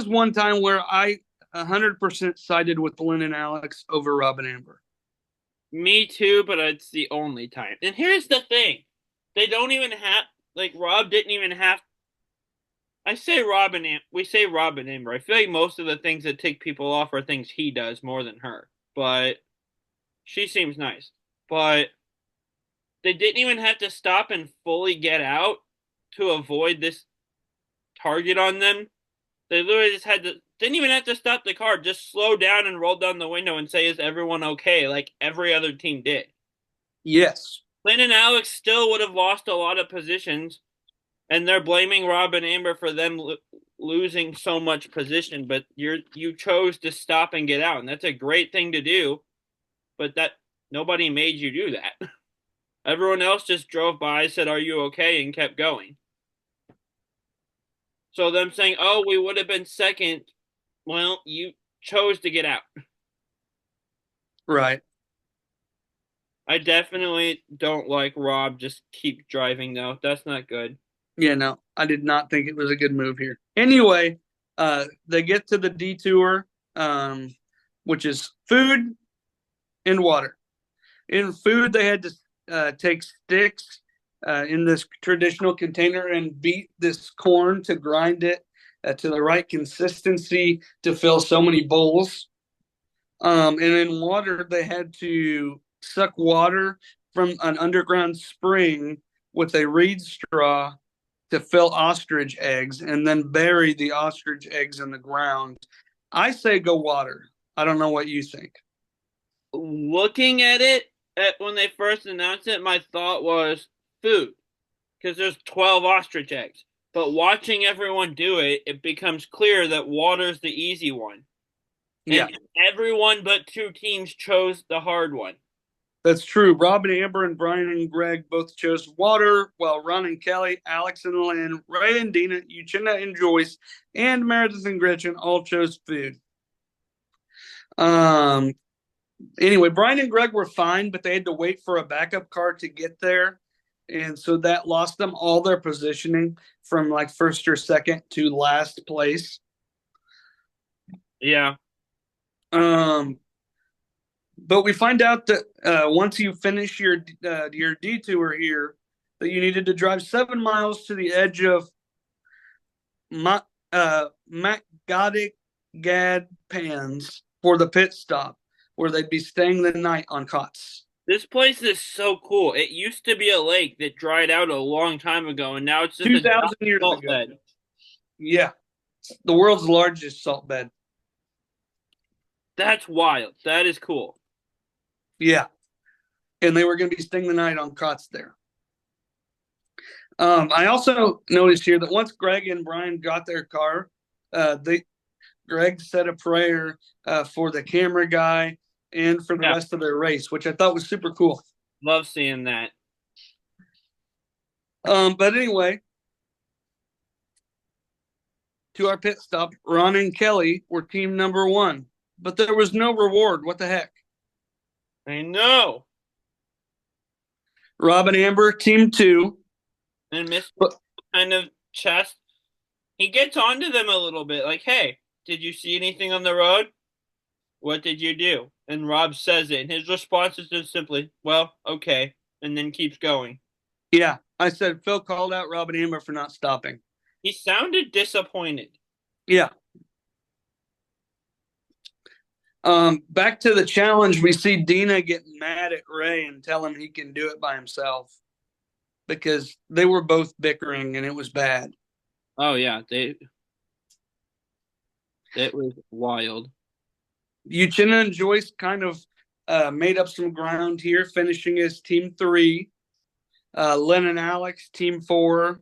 one time where I 100% sided with Lynn and Alex over Rob and Amber.
Me too, but it's the only time. And here's the thing. They don't even have, like, Rob didn't even have. We say Rob and Amber. I feel like most of the things that tick people off are things he does more than her. But she seems nice. But they didn't even have to stop and fully get out to avoid this target on them. They literally just didn't even have to stop the car, just slow down and roll down the window and say, "Is everyone okay?" like every other team did.
Yes.
Lynn and Alex still would have lost a lot of positions, and they're blaming Rob and Amber for them losing so much position, but you chose to stop and get out, and that's a great thing to do, but that nobody made you do that. Everyone else just drove by, said, "Are you okay?" and kept going. So them saying, "Oh, we would have been second," well, you chose to get out.
Right.
I definitely don't like Rob just keep driving, though. That's not good.
Yeah, no, I did not think it was a good move here. Anyway, they get to the detour, which is food and water. In food, they had to take sticks in this traditional container and beat this corn to grind it to the right consistency to fill so many bowls. And in water, they had to suck water from an underground spring with a reed straw to fill ostrich eggs and then bury the ostrich eggs in the ground. I say go water. I don't know what you think.
Looking at it when they first announced it, my thought was food because there's 12 ostrich eggs. But watching everyone do it, it becomes clear that water's the easy one.
Yeah,
And everyone but 2 teams chose the hard one.
that's true. Rob and Amber and Brian and Greg both chose water, while Ron and Kelly, Alex and Lynn, Ray and Dina, Uchenna and Joyce, and Meredith and Gretchen all chose food. Anyway, Brian and Greg were fine, but they had to wait for a backup car to get there. And so that lost them all their positioning from like first or second to last place.
Yeah.
But we find out that once you finish your detour here, that you needed to drive 7 miles to the edge of Makgadikgad Pans for the pit stop, where they'd be staying the night on cots.
This place is so cool. It used to be a lake that dried out a long time ago, and now it's just
2,000 years
salt
ago.
bed.
Yeah, the world's largest salt bed.
That's wild. That is cool.
Yeah, and they were going to be staying the night on cots there. I also noticed here that once Greg and Brian got their car, Greg said a prayer for the camera guy and for the rest of their race, which I thought was super cool.
Love seeing that.
But anyway, to our pit stop, Ron and Kelly were team number 1, but there was no reward. What the heck?
I know.
Rob and Amber, team 2.
And Mr. kind of chest, he gets onto them a little bit, like, hey, did you see anything on the road? What did you do? And Rob says it, and his response is just simply, well, okay, and then keeps going.
Yeah, I said Phil called out Rob and Amber for not stopping.
He sounded disappointed.
Yeah. Back to the challenge, we see Dina get mad at Ray and tell him he can do it by himself because they were both bickering and it was bad.
Oh, yeah, it was wild.
Uchenna and Joyce kind of made up some ground here, finishing as team 3. Lynn and Alex, team 4.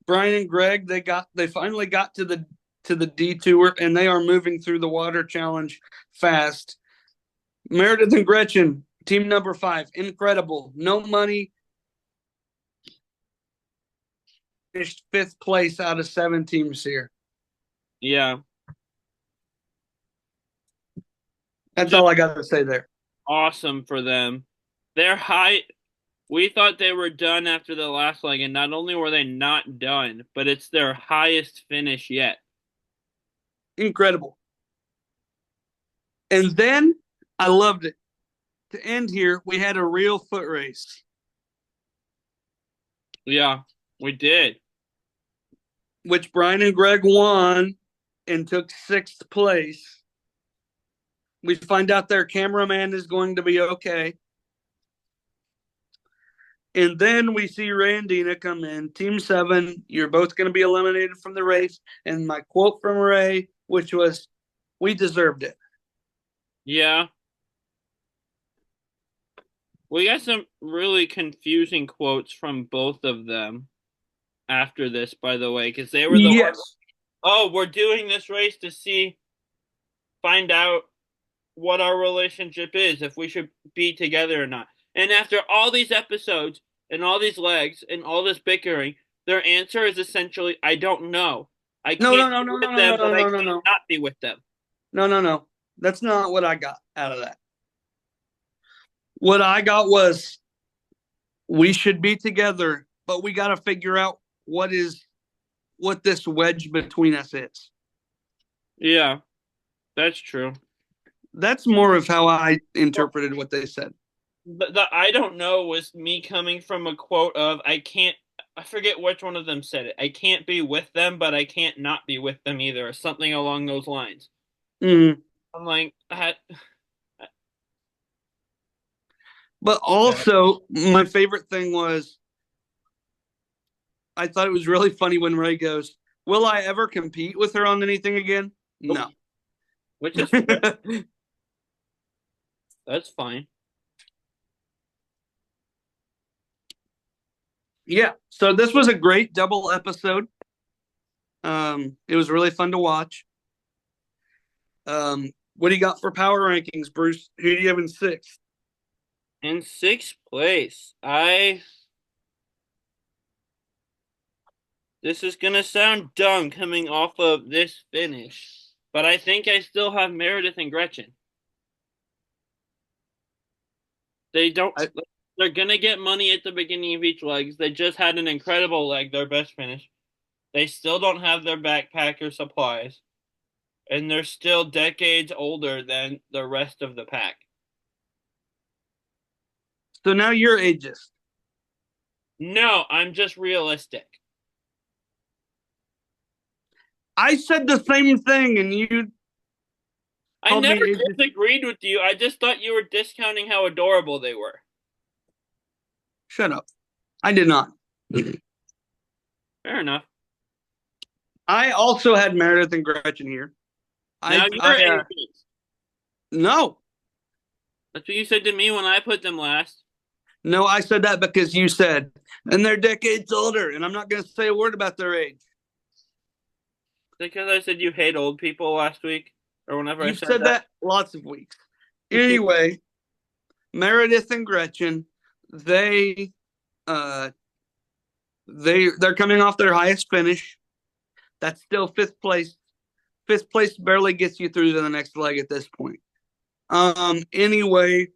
Brian and Greg, they finally got to the detour, and they are moving through the water challenge fast. Meredith and Gretchen, team number 5, incredible. No money. Finished 5th place out of 7 teams here.
Yeah.
That's all I got to say there.
Awesome for them. They're high. We thought they were done after the last leg, and not only were they not done, but it's their highest finish yet.
Incredible. And then I loved it. To end here, we had a real foot race.
Yeah, we did.
Which Brian and Greg won and took 6th place. We find out their cameraman is going to be okay. And then we see Ray and Dina come in. Team 7, you're both going to be eliminated from the race. And my quote from Ray, which was, we deserved it.
Yeah. We got some really confusing quotes from both of them after this, by the way, because they were the ones, oh, we're doing this race to find out what our relationship is, if we should be together or not. And after all these episodes and all these legs and all this bickering, their answer is essentially, I don't know. I can't be with them, but I cannot be with them.
No. That's not what I got out of that. What I got was, we should be together, but we got to figure out what this wedge between us is.
Yeah, that's true.
That's more of how I interpreted what they said.
But the I don't know was me coming from a quote of, I can't I forget which one of them said it. I can't be with them, but I can't not be with them either, or something along those lines.
Mm.
I'm like,
But also, my favorite thing was I thought it was really funny when Ray goes, "Will I ever compete with her on anything again?" No.
which is fair. That's fine.
Yeah. So this was a great double episode. It was really fun to watch. What do you got for power rankings, Bruce? Who do you have in sixth?
In sixth place, this is gonna sound dumb coming off of this finish, but I think I still have Meredith and Gretchen. They don't.
I,
They're gonna get money at the beginning of each leg. They just had an incredible leg, their best finish. They still don't have their backpacker supplies, and they're still decades older than the rest of the pack.
so now you're ageist.
No, I'm just realistic.
I said the same thing, and you
I
called me
never
ageist.
disagreed with you. I just thought you were discounting how adorable they were.
Shut up. I did not.
Fair enough.
I also had Meredith and Gretchen here.
Now you're ageist.
No.
That's what you said to me when I put them last.
No, I said that because you said, and they're decades older, and I'm not going to say a word about their age.
Because I said you hate old people last week, or whenever
You've
I said
that lots of weeks. Anyway, Meredith and Gretchen, they're coming off their highest finish. That's still fifth place. Fifth place barely gets you through to the next leg at this point. Anyway,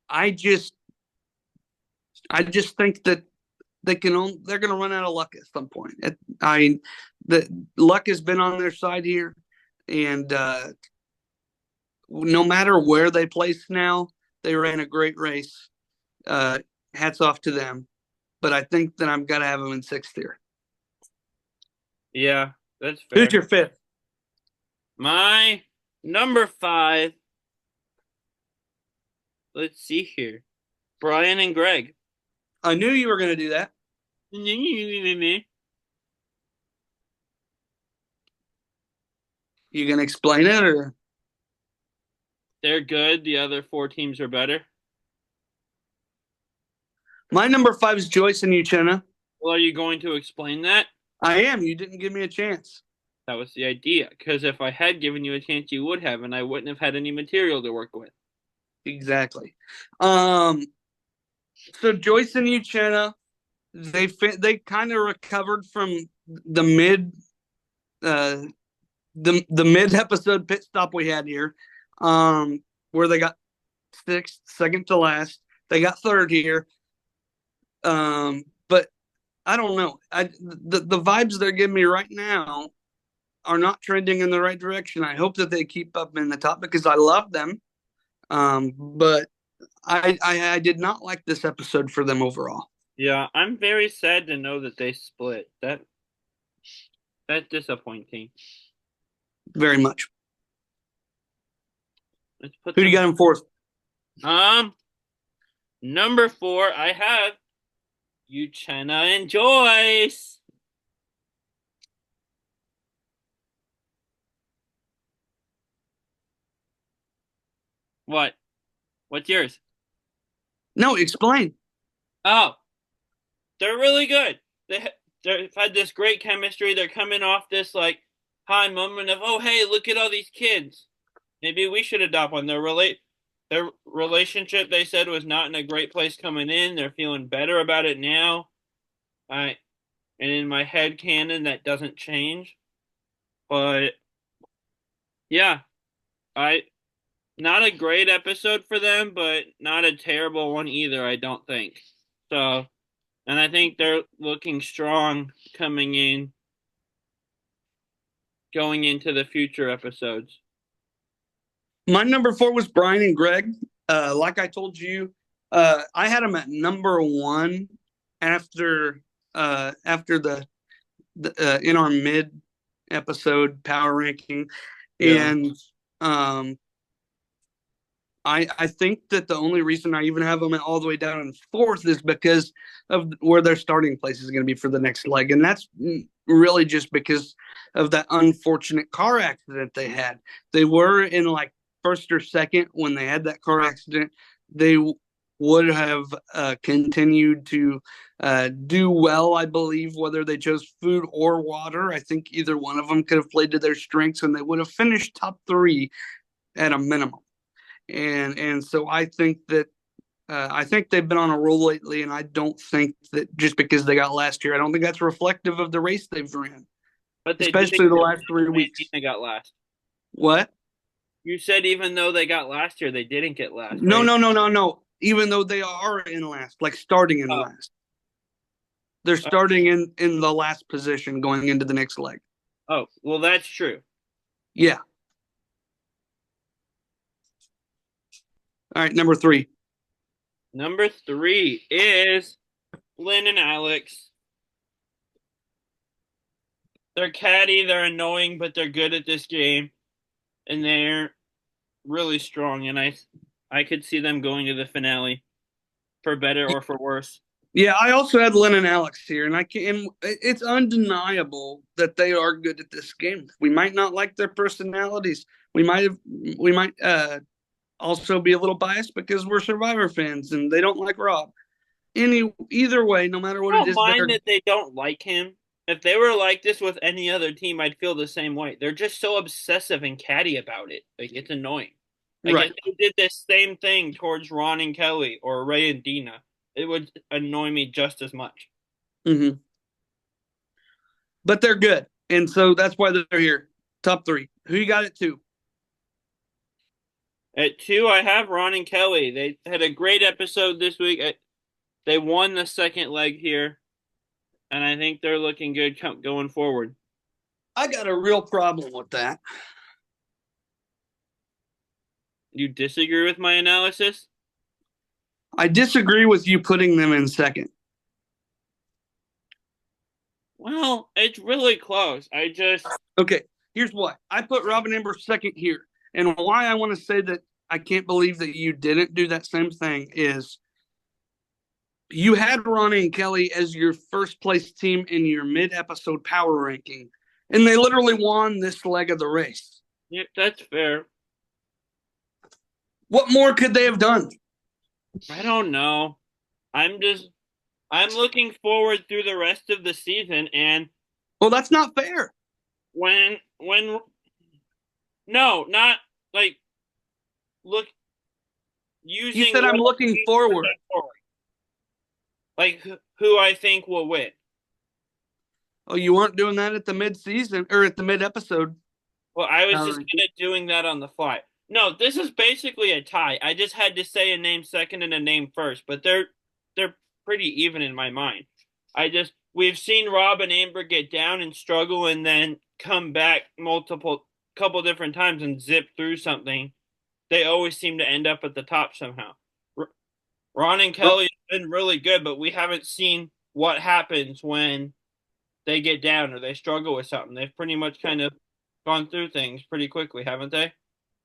I just think that they're going to run out of luck at some point. The luck has been on their side here, and no matter where they place now, they ran a great race. Hats off to them. But I think that I'm gonna have them in sixth here.
Yeah, that's fair.
Who's your fifth?
My number 5. Let's see here. Brian and Greg.
I knew you were gonna do that. You gonna explain it, or
They're good. The other 4 teams are better.
my number 5 is Joyce and Uchenna.
Well, are you going to explain that?
I am. You didn't give me a chance.
That was the idea. Because if I had given you a chance, you would have, and I wouldn't have had any material to work with.
Exactly. So Joyce and Uchenna, they kind of recovered from the mid mid episode pit stop we had here, where they got sixth, second to last. They got third here. But I don't know. The vibes they're giving me right now are not trending in the right direction. I hope that they keep up in the top because I love them. But I did not like this episode for them overall.
Yeah, I'm very sad to know that they split. That's disappointing.
Very much.
Let's put
Who do you got in fourth?
Number 4, I have Uchenna and Joyce. What? What's yours?
No, explain.
Oh, they're really good. They've had this great chemistry. They're coming off this like high moment of, oh hey, look at all these kids. Maybe we should adopt one. Their relationship, they said, was not in a great place coming in. They're feeling better about it now. And in my head canon, that doesn't change. But yeah, not a great episode for them, but not a terrible one either, I don't think. So, and I think they're looking strong going into the future episodes.
My number 4 was Brian and Greg. Like I told you, I had them at number 1 after the in our mid episode power ranking,
Yeah.
and I think that the only reason I even have them all the way down in fourth is because of where their starting place is going to be for the next leg, and that's really just because of that unfortunate car accident they had. They were in like first or second when they had that car accident. They would have continued to do well, I believe, whether they chose food or water. I think either one of them could have played to their strengths, and they would have finished top three at a minimum. And so I think they've been on a roll lately, and I don't think that just because they got last year, I don't think that's reflective of the race they've ran,
But they
especially the
didn't
last 3 weeks.
they got last.
What?
You said even though they got last year, they didn't get last.
No,
Right?
no, no, no, no. Even though they are in last, like starting in last, they're starting in the last position going into the next leg.
Oh, well, that's true.
Yeah. All right, number 3.
Number 3 is Lynn and Alex. They're catty, they're annoying, but they're good at this game, and they're really strong. And I could see them going to the finale, for better or for worse.
Yeah, I also had Lynn and Alex here, and it's undeniable that they are good at this game. We might not like their personalities. We might also be a little biased because we're Survivor fans and they don't like Rob. Either way, no matter what
I
it
don't
is,
mind that they don't like him. If they were like this with any other team, I'd feel the same way. They're just so obsessive and catty about it. Like, it's annoying. Like,
right.
if they did this same thing towards Ron and Kelly or Ray and Dina, it would annoy me just as much.
Mm-hmm. But they're good, and so that's why they're here. Top 3. Who you got at 2?
At 2, I have Ron and Kelly. They had a great episode this week. They won the second leg here, and I think they're looking good going forward.
I got a real problem with that.
You disagree with my analysis?
I disagree with you putting them in second.
Well, it's really close.
Okay, here's why. I put Robin Amber second here. And why I want to say that I can't believe that you didn't do that same thing is you had Ronnie and Kelly as your first place team in your mid-episode power ranking, and they literally won this leg of the race.
Yeah, that's fair.
What more could they have done?
I don't know. I'm looking forward through the rest of the season, and
well, that's not fair.
when no, not like look using.
You said I'm looking forward.
Like who I think will win.
Oh, you weren't doing that at the mid-season or at the mid-episode.
Well, I was just kind of doing that on the fly. No, this is basically a tie. I just had to say a name second and a name first, but they're pretty even in my mind. We've seen Rob and Amber get down and struggle and then come back couple different times and zip through something. They always seem to end up at the top somehow. Ron and Kelly have been really good, but we haven't seen what happens when they get down or they struggle with something. They've pretty much kind of gone through things pretty quickly, haven't they?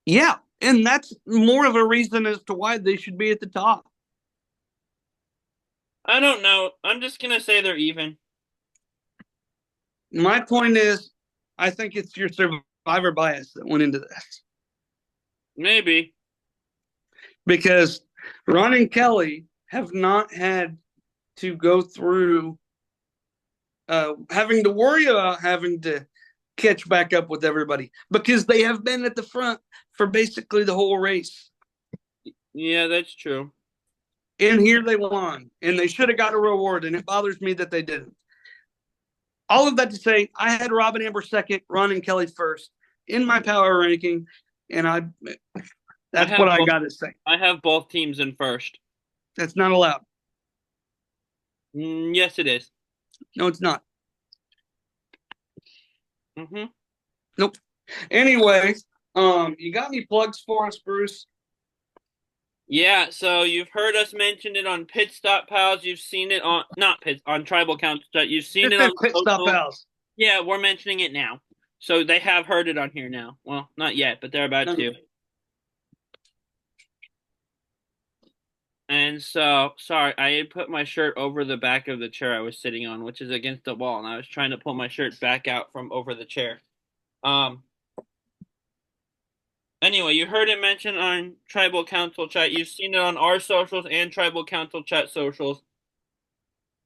Yeah, and that's more of a reason as to why they should be at the top.
I don't know. I'm just going to say they're even.
My point is, I think it's your Survivor bias that went into this.
Maybe.
Because Ron and Kelly have not had to go through having to worry about having to catch back up with everybody because they have been at the front for basically the whole race.
Yeah, that's true.
And here they won, and they should have got a reward, and it bothers me that they didn't. All of that to say, I had Robin Amber second, Ron and Kelly first in my power ranking, and that's what I got to say.
I have both teams in first.
That's not allowed.
Yes, it is.
No, it's not.
Mm-hmm.
Nope. Anyway, you got any plugs for us, Bruce?
Yeah, so you've heard us mention it on Pit Stop Pals. You've seen it on not Pit on Tribal Council Chat. You've seen
This
it
is
on
Pit Stop
social.
Pals.
Yeah, we're mentioning it now. So they have heard it on here now. Well, not yet, but they're about
No,
to. And so, sorry, I had put my shirt over the back of the chair I was sitting on, which is against the wall, and I was trying to pull my shirt back out from over the chair. Um, anyway, you heard it mentioned on Tribal Council Chat. You've seen it on our socials and Tribal Council Chat socials.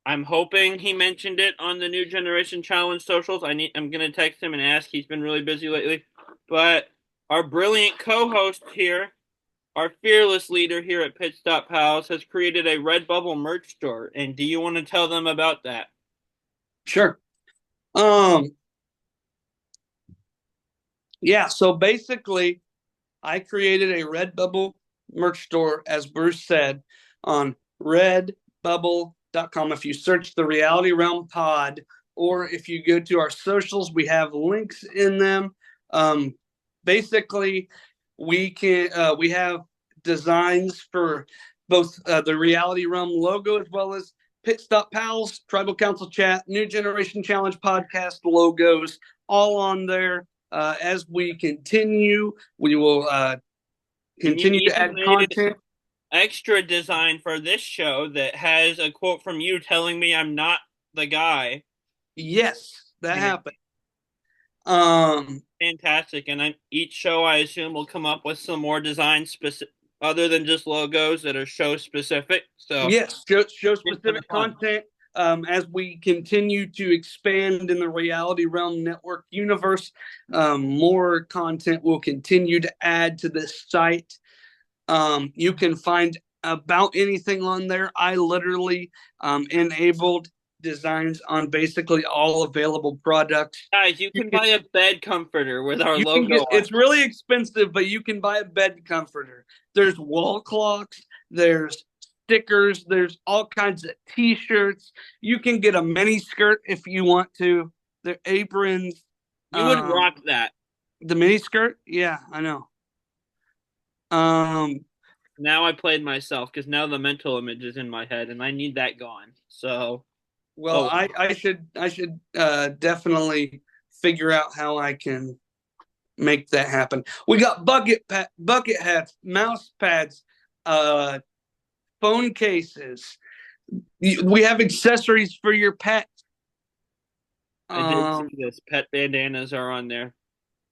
I'm hoping he mentioned it on the New Generation Challenge socials. I'm gonna text him and ask. He's been really busy lately. But our brilliant co-host here, our fearless leader here at Pit Stop Pals, has created a Redbubble merch store. And do you want to tell them about that?
sure. Yeah, so basically I created a Redbubble merch store, as Bruce said, on redbubble.com. If you search the Reality Realm Pod, or if you go to our socials, we have links in them. Basically, we have designs for both the Reality Realm logo as well as Pit Stop Pals, Tribal Council Chat, New Generation Challenge podcast logos, all on there. As we continue, we will
And you
continue to
even
add
made
content.
extra design for this show that has a quote from you telling me I'm not the guy.
Yes, that
And it's
happened. Um,
fantastic. And each show, I assume, will come up with some more designs specific, other than just logos that are show specific. So,
yes, show
in for the
specific
fun.
content. As we continue to expand in the Reality Realm Network universe, more content will continue to add to this site. You can find about anything on there. I literally enabled designs on basically all available products.
Guys, you
You
can
can
buy a bed comforter with our
you can
logo
get
on
it's really expensive, but you can buy a bed comforter. There's wall clocks, there's stickers, there's all kinds of t-shirts. You can get a mini skirt if you want to. The aprons,
You would rock that.
the mini skirt, yeah, I know. Um,
Now I played myself because now the mental image is in my head and I need that gone. So,
well,
oh,
I should definitely figure out how I can make that happen. We got bucket hats, mouse pads, uh, phone cases. We have accessories for your pet.
I did see
Um,
this. Pet bandanas are on there.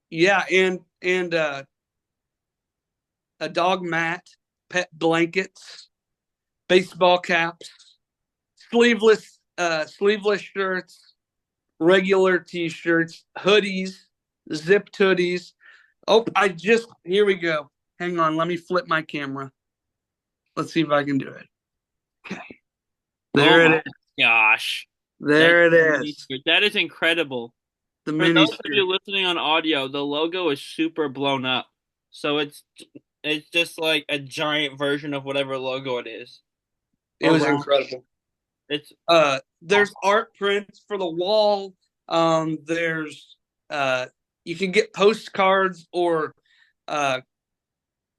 yeah, and a dog mat, pet blankets, baseball caps, sleeveless shirts, regular t-shirts, hoodies, zipped hoodies. Oh, here we go. Hang on, let me flip my camera. Let's see if I can do it. Okay.
Oh
There it
my
is.
gosh. That's
There it
mini
is.
skirt. That is incredible.
The
For
mini
those of
skirt.
you listening on audio, the logo is super blown up. So it's just like a giant version of whatever logo it is.
It was
Around
incredible.
it's
There's art prints for the wall. There's you can get postcards or uh,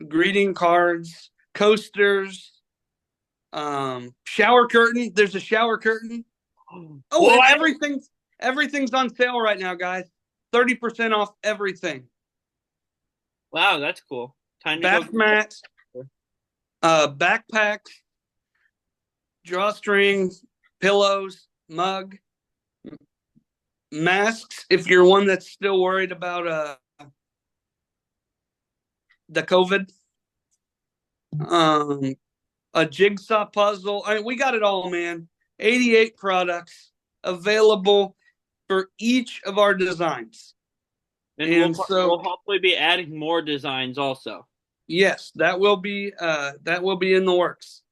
greeting cards, coasters, shower curtain. There's a shower curtain. Oh, and
what?
everything's on sale right now, guys. 30% off everything.
Wow, that's cool. Time to go
Bath
get
mats,
that.
backpacks, drawstrings, pillows, mug, masks. If you're one that's still worried about the COVID, um, a jigsaw puzzle. I mean, we got it all, man. 88 products available for each of our designs.
And
And
we'll
so,
hopefully be adding more designs also.
yes, that will be in the works.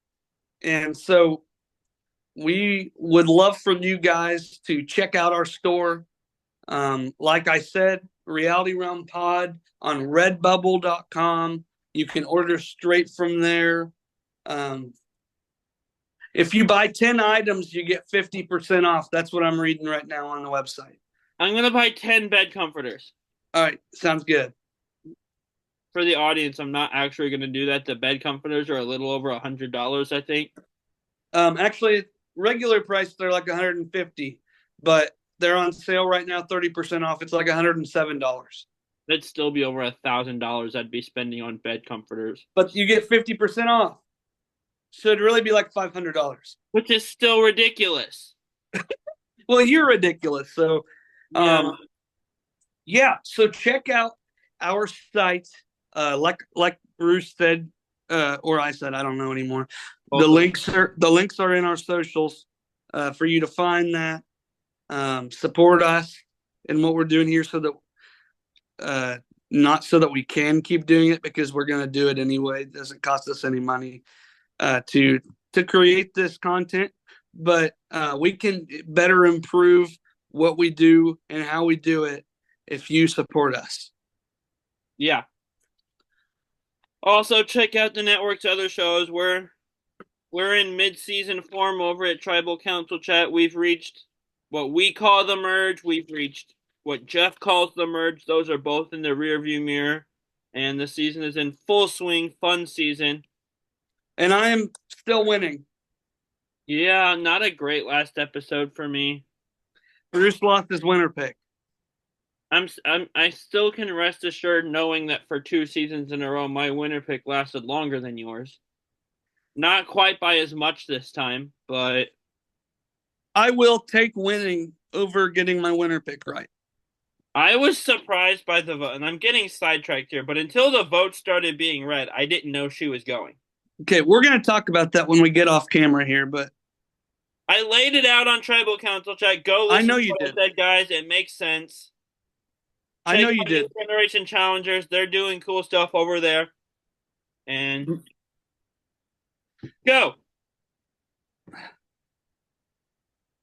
And so we would love for you guys to check out our store. Like I said, Reality Realm Pod on redbubble.com. You can order straight from there. If you buy 10 items, you get 50% off. That's what I'm reading right now on the website.
I'm gonna buy 10 bed comforters.
All right, sounds good.
for the audience, I'm not actually going to do that. The bed comforters are a little over $100, I think.
Actually, regular price they're like 150, but they're on sale right now, 30% off. It's like $107.
That'd still be over $1,000 I'd be spending on bed comforters,
But you get 50% off. So it'd really be like $500.
which is still ridiculous.
Well, you're ridiculous. So,
Yeah.
yeah. So check out our site. Like Bruce said, or I said, I don't know anymore. The links are in our socials for you to find that. Support us in what we're doing here, so that not so that we can keep doing it, because we're going to do it anyway. It doesn't cost us any money to create this content, but we can better improve what we do and how we do it if you support us.
Yeah. Also, check out the network's other shows. We're in mid-season form over at Tribal Council Chat. We've reached what we call the merge. We've reached what Jeff calls the merge. Those are both in the rearview mirror. And the season is in full swing, fun season.
And I am still winning.
Yeah, not a great last episode for me.
Bruce lost his winner pick.
I still can rest assured knowing that for 2 seasons in a row, my winner pick lasted longer than yours. Not quite by as much this time, but
I will take winning over getting my winner pick right.
I was surprised by the vote, and I'm getting sidetracked here, but until the vote started being read, I didn't know she was going.
Okay, we're going to talk about that when we get off camera here, but
I laid it out on Tribal Council Chat. Go listen
I know
to
you
what
did.
I said, guys. It makes sense.
I know you did.
Generation Challengers, they're doing cool stuff over there. And go.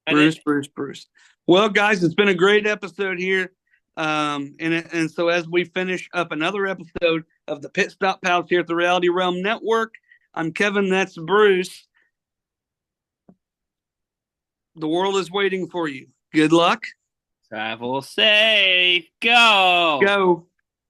Bruce. Well, guys, it's been a great episode here. And so as we finish up another episode of the Pit Stop Pals here at the Reality Realm Network, I'm Kevin. That's Bruce. The world is waiting for you. Good luck.
Travel safe. Go.
Go.